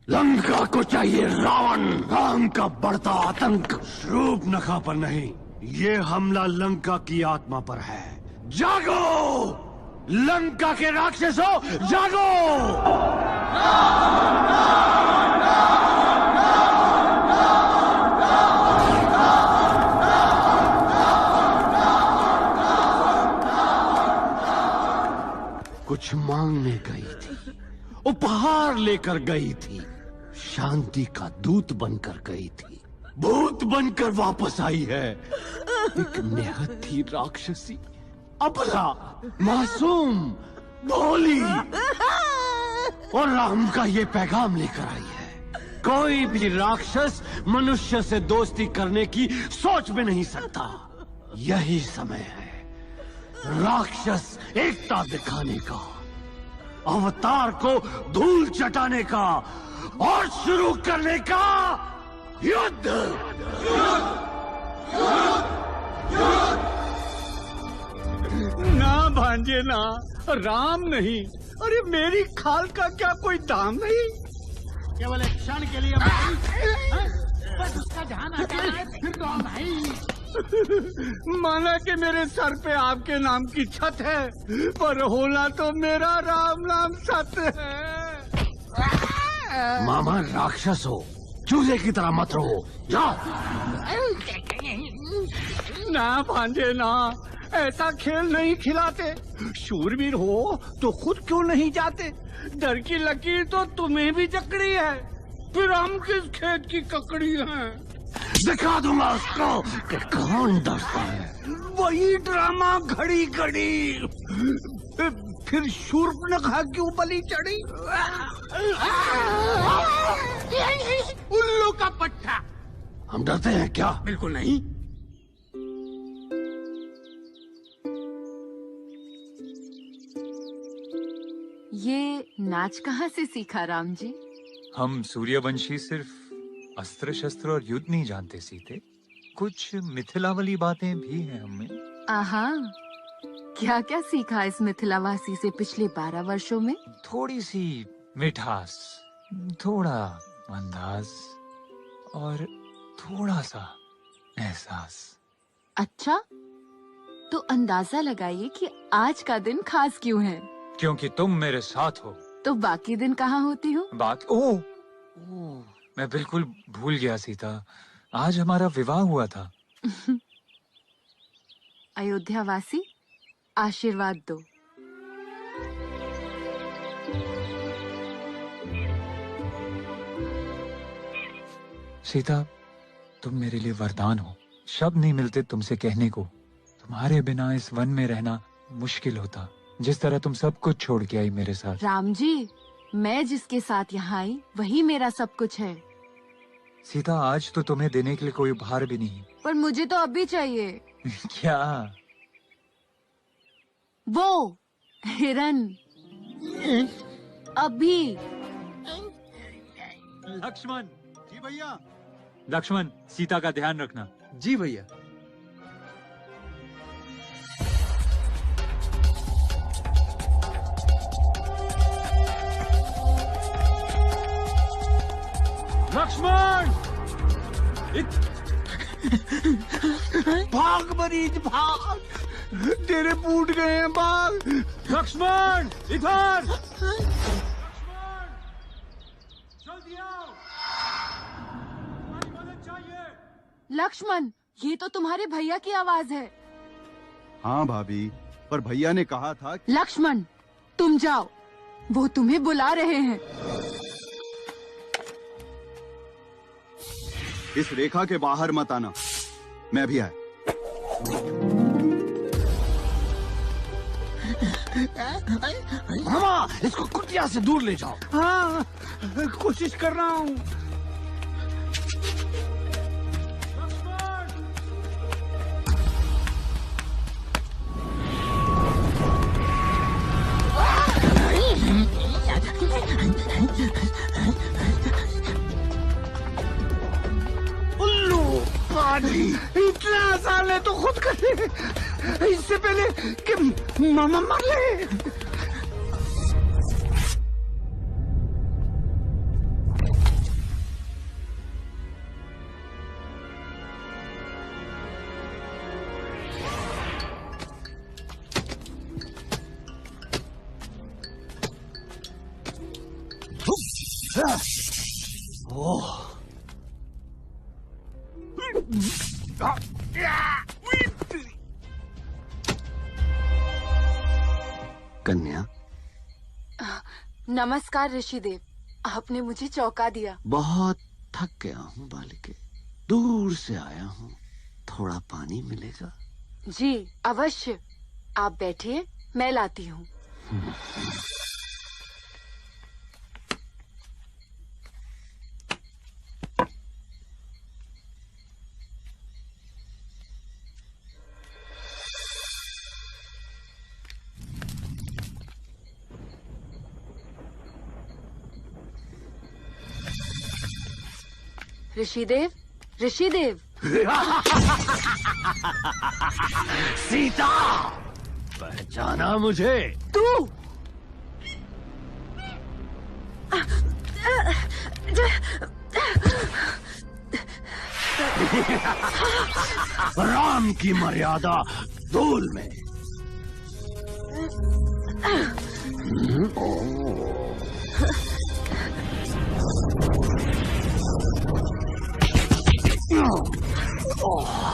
लंका को चाहिए रावण, राम का बढ़ता आतंक। शूर्पणखा पर नहीं, ये हमला लंका की आत्मा पर है। जागो लंका के राक्षसों, जागो! कुछ मांगने गई थी, उपहार लेकर गई थी, शांति का दूत बनकर गई थी, भूत बनकर वापस आई है। एक निहत थी राक्षसी, अबला, मासूम, भोली, और राम का ये पैगाम लेकर आई है। कोई भी राक्षस मनुष्य से दोस्ती करने की सोच भी नहीं सकता। यही समय है राक्षस एकता दिखाने का, अवतार को धूल चटाने का और शुरू करने का युद्ध। ना भांजे ना, राम नहीं। अरे मेरी खाल का क्या कोई दाम नहीं? केवल एक क्षण के लिए बस उसका ध्यान आता है, फिर तो हम भाई। माना कि मेरे सर पे आपके नाम की छत है, पर होना तो मेरा राम नाम सत्य है। मामा राक्षस हो, चूहे की तरह मत रहो, जाओ। ना भांजे ना, ऐसा खेल नहीं खिलाते। शूरवीर हो तो खुद क्यों नहीं जाते? डर की लकीर तो तुम्हें भी जकड़ी है, फिर हम किस खेत की ककड़ी हैं? दिखा दूंगा उसको कि कौन डरता है। वही ड्रामा घड़ी घड़ी। फिर शूर्पणखा क्यों बलि चढ़ी? उल्लू का पट्टा। हम डरते हैं क्या? बिल्कुल नहीं। ये नाच कहाँ से सीखा राम जी? हम सूर्यवंशी सिर्फ अस्त्र शस्त्र और युद्ध नहीं जानते सीते, कुछ मिथिलावली बातें भी हैं हमें। आहा, क्या क्या सीखा इस मिथिलावासी से पिछले 12 वर्षों में? थोड़ी सी मिठास, थोड़ा अंदाज और थोड़ा सा एहसास। अच्छा, तो अंदाजा लगाइए कि आज का दिन खास क्यों है? क्योंकि तुम मेरे साथ हो। तो बाकी दिन कहाँ होती हो? ओह, मैं बिल्कुल भूल गया सीता, आज हमारा विवाह हुआ था। अयोध्यावासी, आशीर्वाद दो। सीता, तुम मेरे लिए वरदान हो। शब्द नहीं मिलते तुमसे कहने को। तुम्हारे बिना इस वन में रहना मुश्किल होता, जिस तरह तुम सब कुछ छोड़ के आई मेरे साथ। राम जी, मैं जिसके साथ यहाँ आई वही मेरा सब कुछ है। सीता, आज तो तुम्हें देने के लिए कोई उपहार भी नहीं। पर मुझे तो अभी चाहिए। क्या? वो हिरन, अभी। लक्ष्मण। जी भैया। लक्ष्मण, सीता का ध्यान रखना। जी भैया। लक्ष्मण! भाग मरीज भाग, तेरे फूट गए हैं बाल। लक्ष्मण, इधर! जल्दी आओ, तुम्हारी मदद चाहिए। लक्ष्मण, ये तो तुम्हारे भैया की आवाज है। हाँ भाभी, पर भैया ने कहा था। लक्ष्मण, तुम जाओ, वो तुम्हें बुला रहे हैं। इस रेखा के बाहर मत आना, मैं भी आया। मामा, इसको कुटिया से दूर ले जाओ। हाँ, कोशिश कर रहा हूँ। उल्लू पानी इतना आसान है तो खुद करे, इससे पहले कि मामा मर ले। कन्या, नमस्कार ऋषिदेव, आपने मुझे चौंका दिया। बहुत थक गया हूँ बालिके, दूर से आया हूँ, थोड़ा पानी मिलेगा? जी अवश्य, आप बैठिए, मैं लाती हूँ। ऋषिदेव, ऋषिदेव। सीता, पहचाना मुझे? तू? राम की मर्यादा धूल में।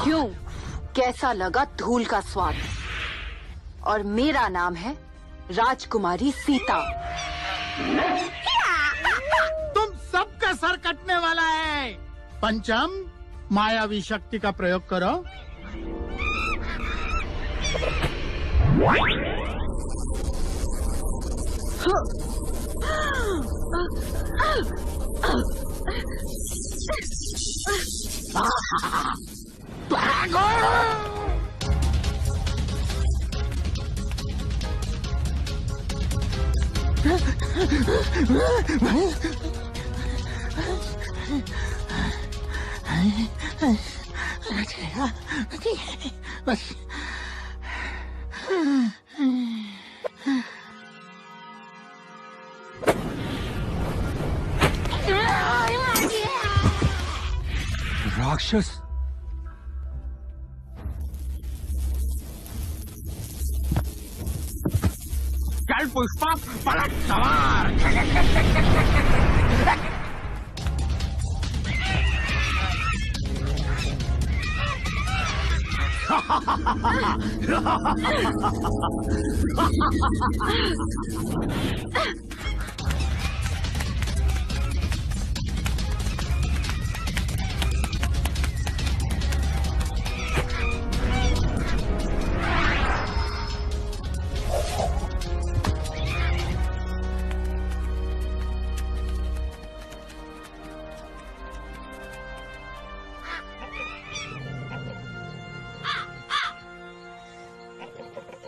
क्यों, कैसा लगा धूल का स्वाद? और मेरा नाम है राजकुमारी सीता। तुम सबका सर कटने वाला है। पंचम, मायावी शक्ति का प्रयोग करो। भागो! राक्षस, चल पुष्पा, पलट सवार।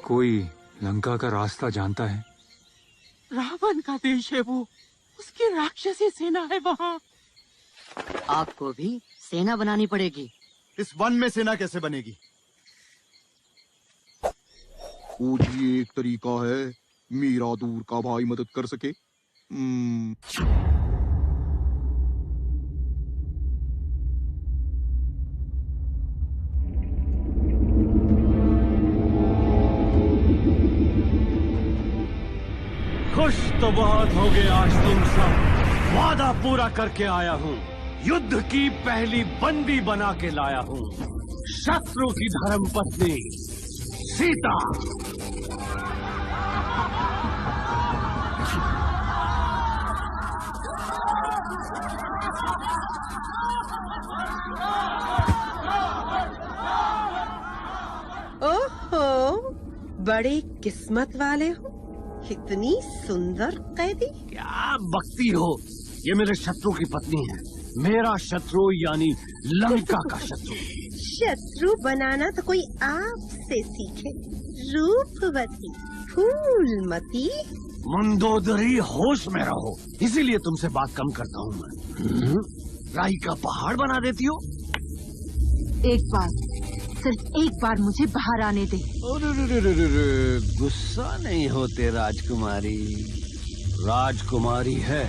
कोई लंका का रास्ता जानता है? रावण का देश है वो, उसकी राक्षसी सेना है वहाँ। आपको भी सेना बनानी पड़ेगी। इस वन में सेना कैसे बनेगी? वो भी एक तरीका है मीरा दूर का भाई मदद कर सके। खुश तो बहुत हो गए आज तुम सब। वादा पूरा करके आया हूँ, युद्ध की पहली बंदी बना के लाया हूँ, शत्रु की धर्मपत्नी सीता। ओहो, बड़े किस्मत वाले हो, इतनी सुंदर कैदी। क्या बकती हो, ये मेरे शत्रु की पत्नी है। मेरा शत्रु यानी लंका का शत्रु। शत्रु बनाना तो कोई आपसे सीखे। रूपवती, फूलमती। मंदोदरी, होश में रहो, इसीलिए तुमसे बात कम करता हूँ मैं। राई का पहाड़ बना देती हो। एक बार, सिर्फ एक बार मुझे बाहर आने दे। गुस्सा नहीं होते राजकुमारी। राजकुमारी है,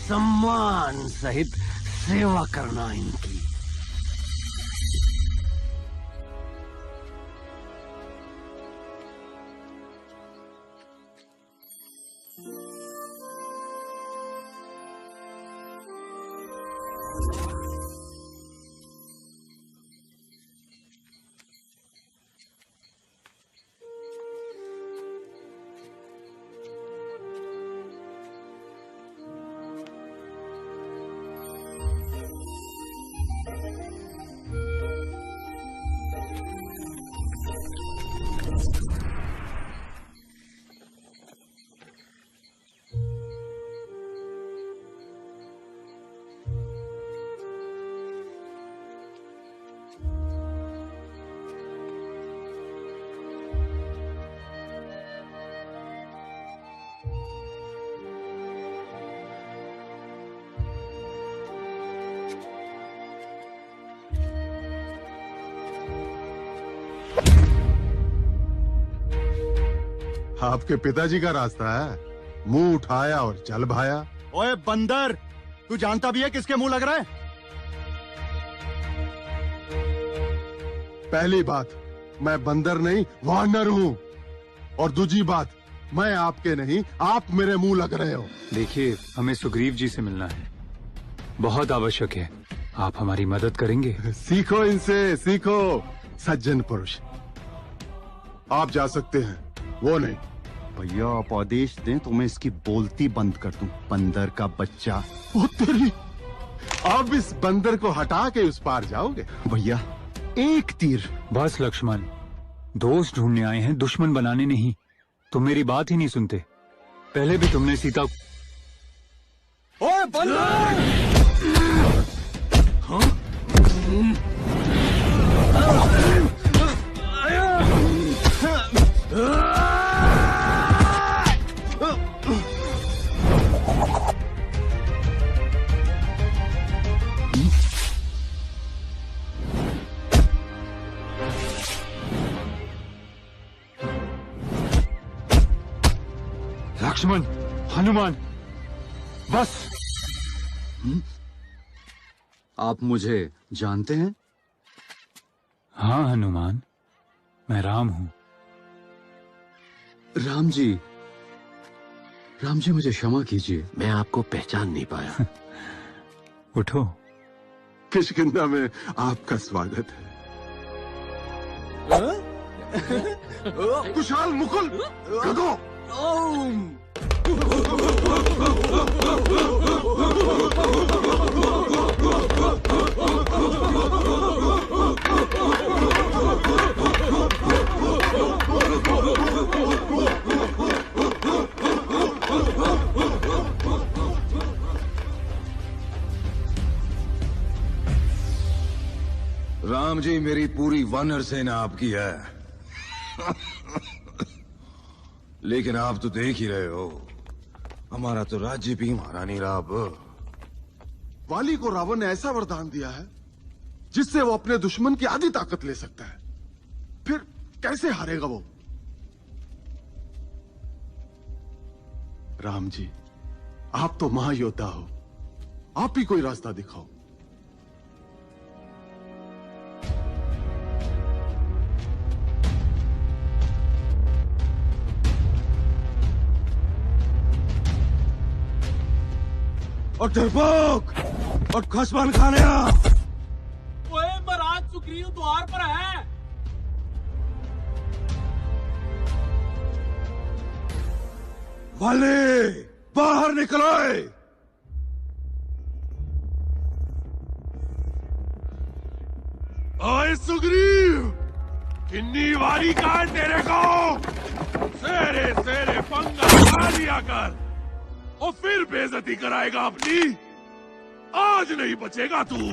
सम्मान सहित सेवा करना इनकी। आपके पिताजी का रास्ता है। मुंह उठाया और चल भाया। ओए बंदर, तू जानता भी है किसके मुंह लग रहा है? पहली बात, मैं बंदर नहीं वानर हूँ। और दूसरी बात, मैं आपके नहीं, आप मेरे मुंह लग रहे हो। देखिए, हमें सुग्रीव जी से मिलना है, बहुत आवश्यक है। आप हमारी मदद करेंगे? सीखो इनसे, सीखो। सज्जन पुरुष, आप जा सकते हैं, वो नहीं। भैया आप आदेश दें तो मैं इसकी बोलती बंद कर दूं। बंदर का बच्चा। ओ तेरी, अब इस बंदर को हटा के उस पार जाओगे? भैया एक तीर। बस लक्ष्मण, दोस्त ढूंढने आए हैं, दुश्मन बनाने नहीं। तुम मेरी बात ही नहीं सुनते। पहले भी तुमने सीता। ओए बंदर! हाँ? लक्ष्मण, हनुमान, बस। आप मुझे जानते हैं? हाँ हनुमान, मैं राम हूं। राम जी मुझे क्षमा कीजिए, मैं आपको पहचान नहीं पाया। उठो। किष्किंधा में आपका स्वागत है। कुशाल, मुकुल, गदो। राम जी, मेरी पूरी वानर सेना आपकी है। लेकिन आप तो देख ही रहे हो, हमारा तो राज्य भी महारानी राव। वाली को रावण ने ऐसा वरदान दिया है जिससे वो अपने दुश्मन की आधी ताकत ले सकता है। फिर कैसे हारेगा वो? राम जी, आप तो महायोद्धा हो, आप ही कोई रास्ता दिखाओ। और डरपोक और खसमान खाने आ। ओए महाराज, सुग्रीव द्वार पर है। वाले, बाहर निकलो। ओए सुग्रीव, किन्नी वारी का है तेरे को? सेरे सेरे पंगा खा लिया कर और फिर बेइज्जती कराएगा अपनी। आज नहीं बचेगा तू।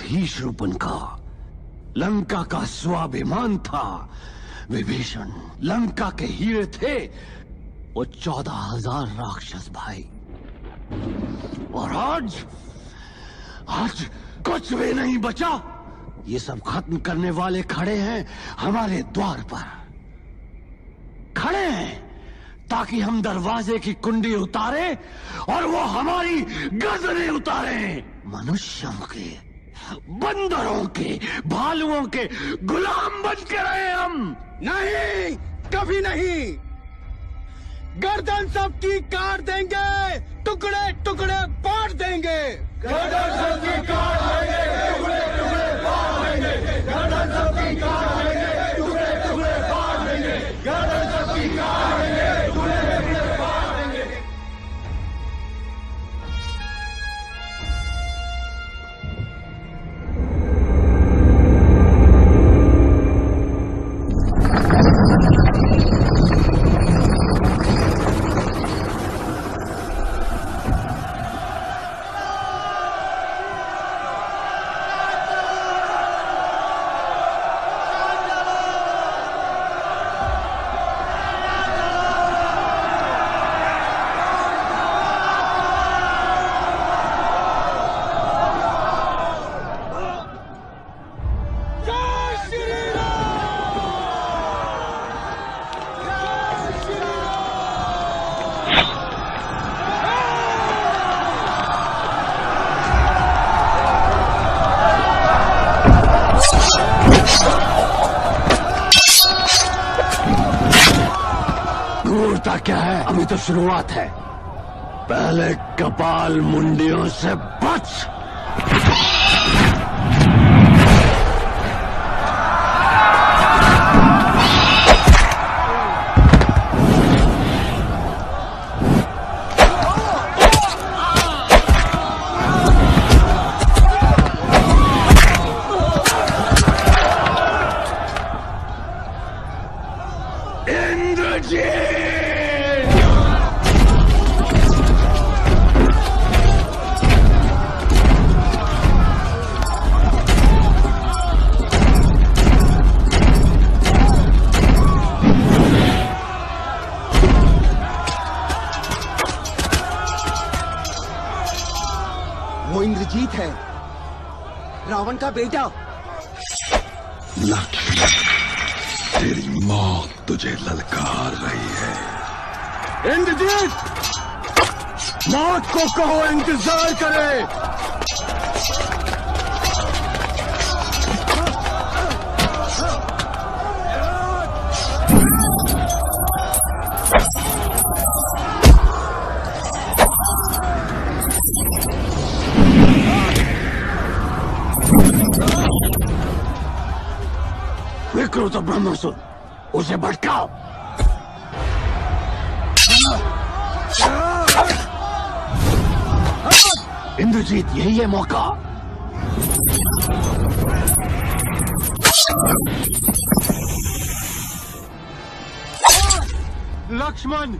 ही शूरपण का लंका का स्वाभिमान था। विभीषण लंका के हीरे थे, वो 14,000 राक्षस भाई। और आज कुछ भी नहीं बचा। ये सब खत्म करने वाले खड़े हैं हमारे द्वार पर, खड़े हैं ताकि हम दरवाजे की कुंडी उतारे और वो हमारी गर्दनें उतारे। मनुष्यों के, बंदरों के, भालुओं के गुलाम बन के रहे हम। नहीं, कभी नहीं। गर्दन सबकी काट देंगे, टुकड़े टुकड़े बांट देंगे। गर्दन सबकी काट देंगे, टुकड़े टुकड़े बांट देंगे। गर्दन सबकी काट देंगे, टुकड़े टुकड़े बांट देंगे। गर्दन सबकी काट देंगे, टुकड़े टुकड़े बांट देंगे। क्या है? अभी तो शुरुआत है। पहले कपाल मुंडियों से बच। वो इंद्रजीत है, रावण का बेटा। लक्ष्मण, तेरी मौत तुझे ललकार रही है। इंद्रजीत, मौत को कहो इंतजार करे। विक्रो तो ब्रह्मासुर, उसे भटकाओ। इंद्रजीत, यही है मौका। लक्ष्मण,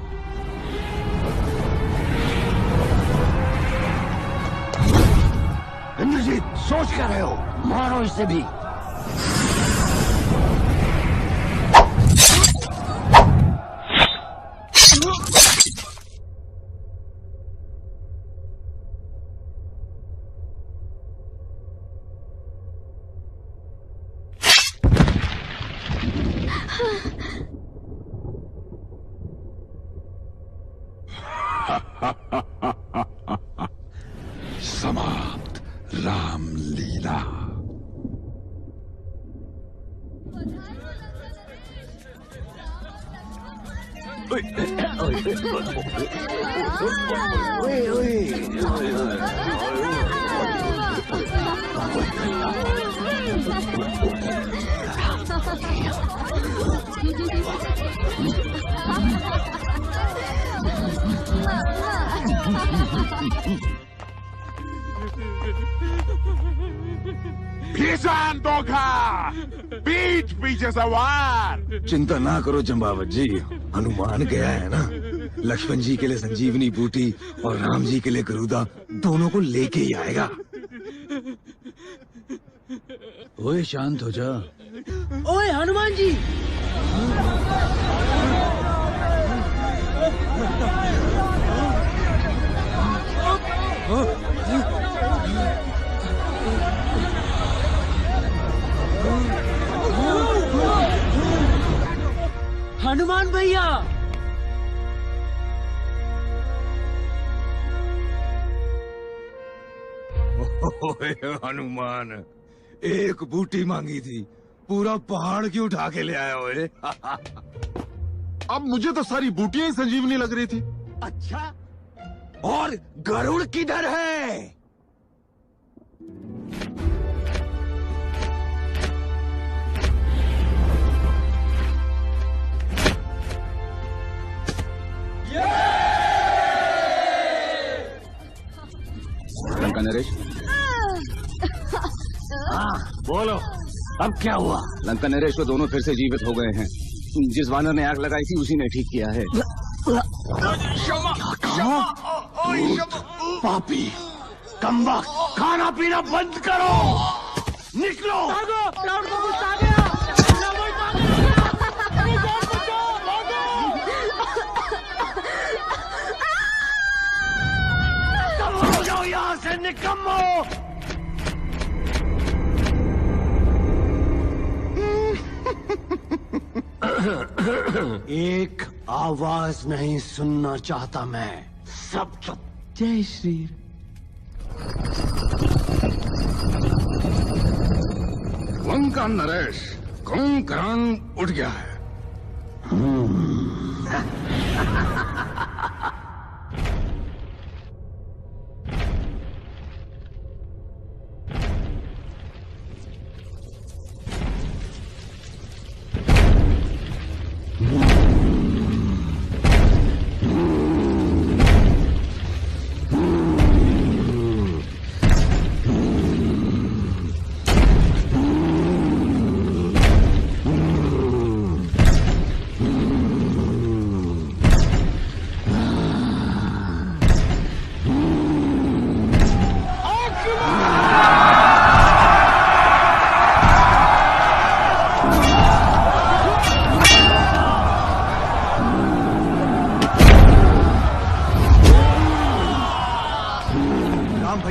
इंद्रजीत, सोच कर रहे हो? मारो इसे भी। समाप्त रामलीला। भीषण धोखा, पीठ पीछे सवार। चिंता ना करो जंबावत जी, हनुमान गया है ना। लक्ष्मण जी के लिए संजीवनी बूटी और राम जी के लिए गरुदा, दोनों को लेके ही आएगा। ओए शांत हो जा। ओए हनुमान जी। हनुमान भैया। ओए हनुमान, एक बूटी मांगी थी, पूरा पहाड़ क्यों उठा के ले आया ओए? अब मुझे तो सारी बूटियां ही संजीवनी लग रही थी। अच्छा, और गरुड़ किधर है? लंका नरेश। बोलो, अब क्या हुआ? लंका नरेश वो दोनों फिर से जीवित हो गए हैं। जिस वानर ने आग लगाई थी उसी ने ठीक किया है। पापी, कमबख्त, खाना पीना बंद करो, निकलो। हो जाओ यहाँ से निकम्मो। एक आवाज नहीं सुनना चाहता मैं, सब चुप। जय श्री। लंका नरेश, कुंभकर्ण उठ गया है।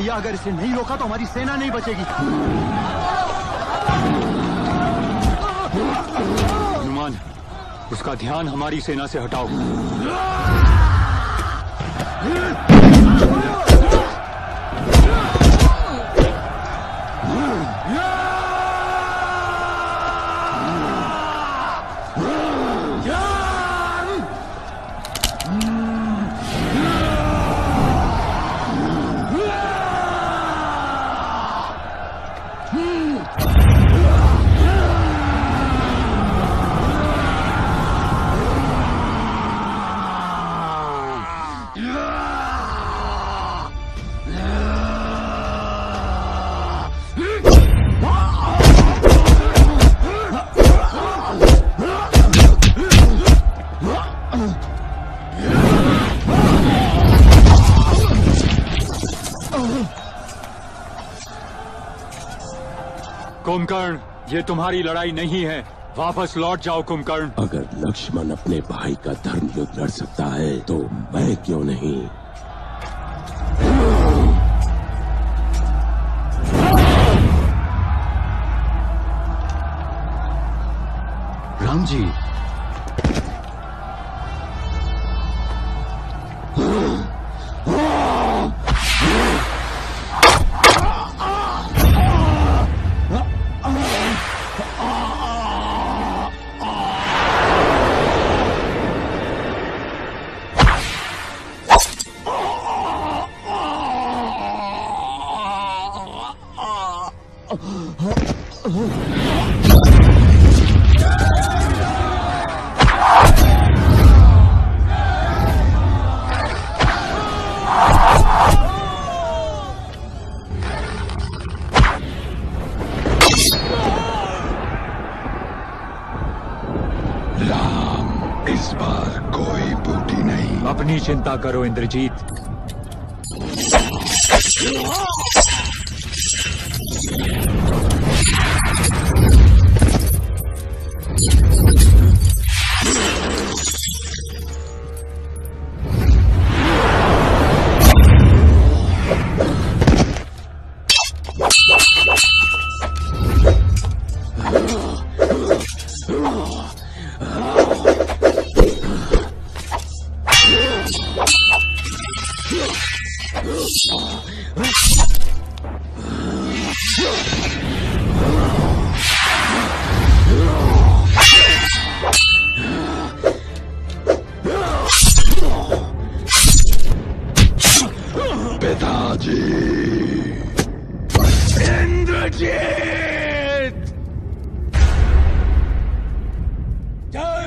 अगर इसे नहीं रोका तो हमारी सेना नहीं बचेगी। हनुमान, उसका ध्यान हमारी सेना से हटाओ। कुंभकर्ण, ये तुम्हारी लड़ाई नहीं है, वापस लौट जाओ कुंभकर्ण। अगर लक्ष्मण अपने भाई का धर्म युद्ध लड़ सकता है तो मैं क्यों नहीं? राम जी, इस बार कोई बूटी नहीं। अपनी चिंता करो इंद्रजीत। जीत। जय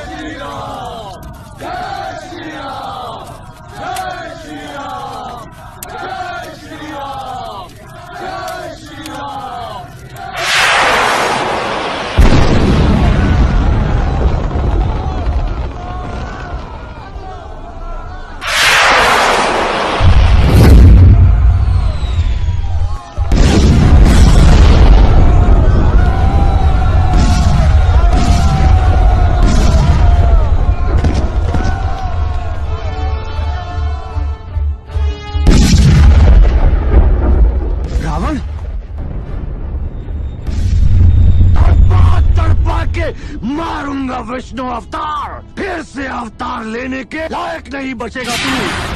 श्री राम, जय श्री राम, जय श्री राम, जय श्री राम, जय श्री राम। रावण तड़पा के मारूंगा विष्णु अवतार, फिर से अवतार लेने के लायक नहीं बचेगा तू।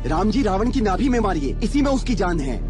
राम जी रावण की नाभि में मारिए, इसी में उसकी जान है।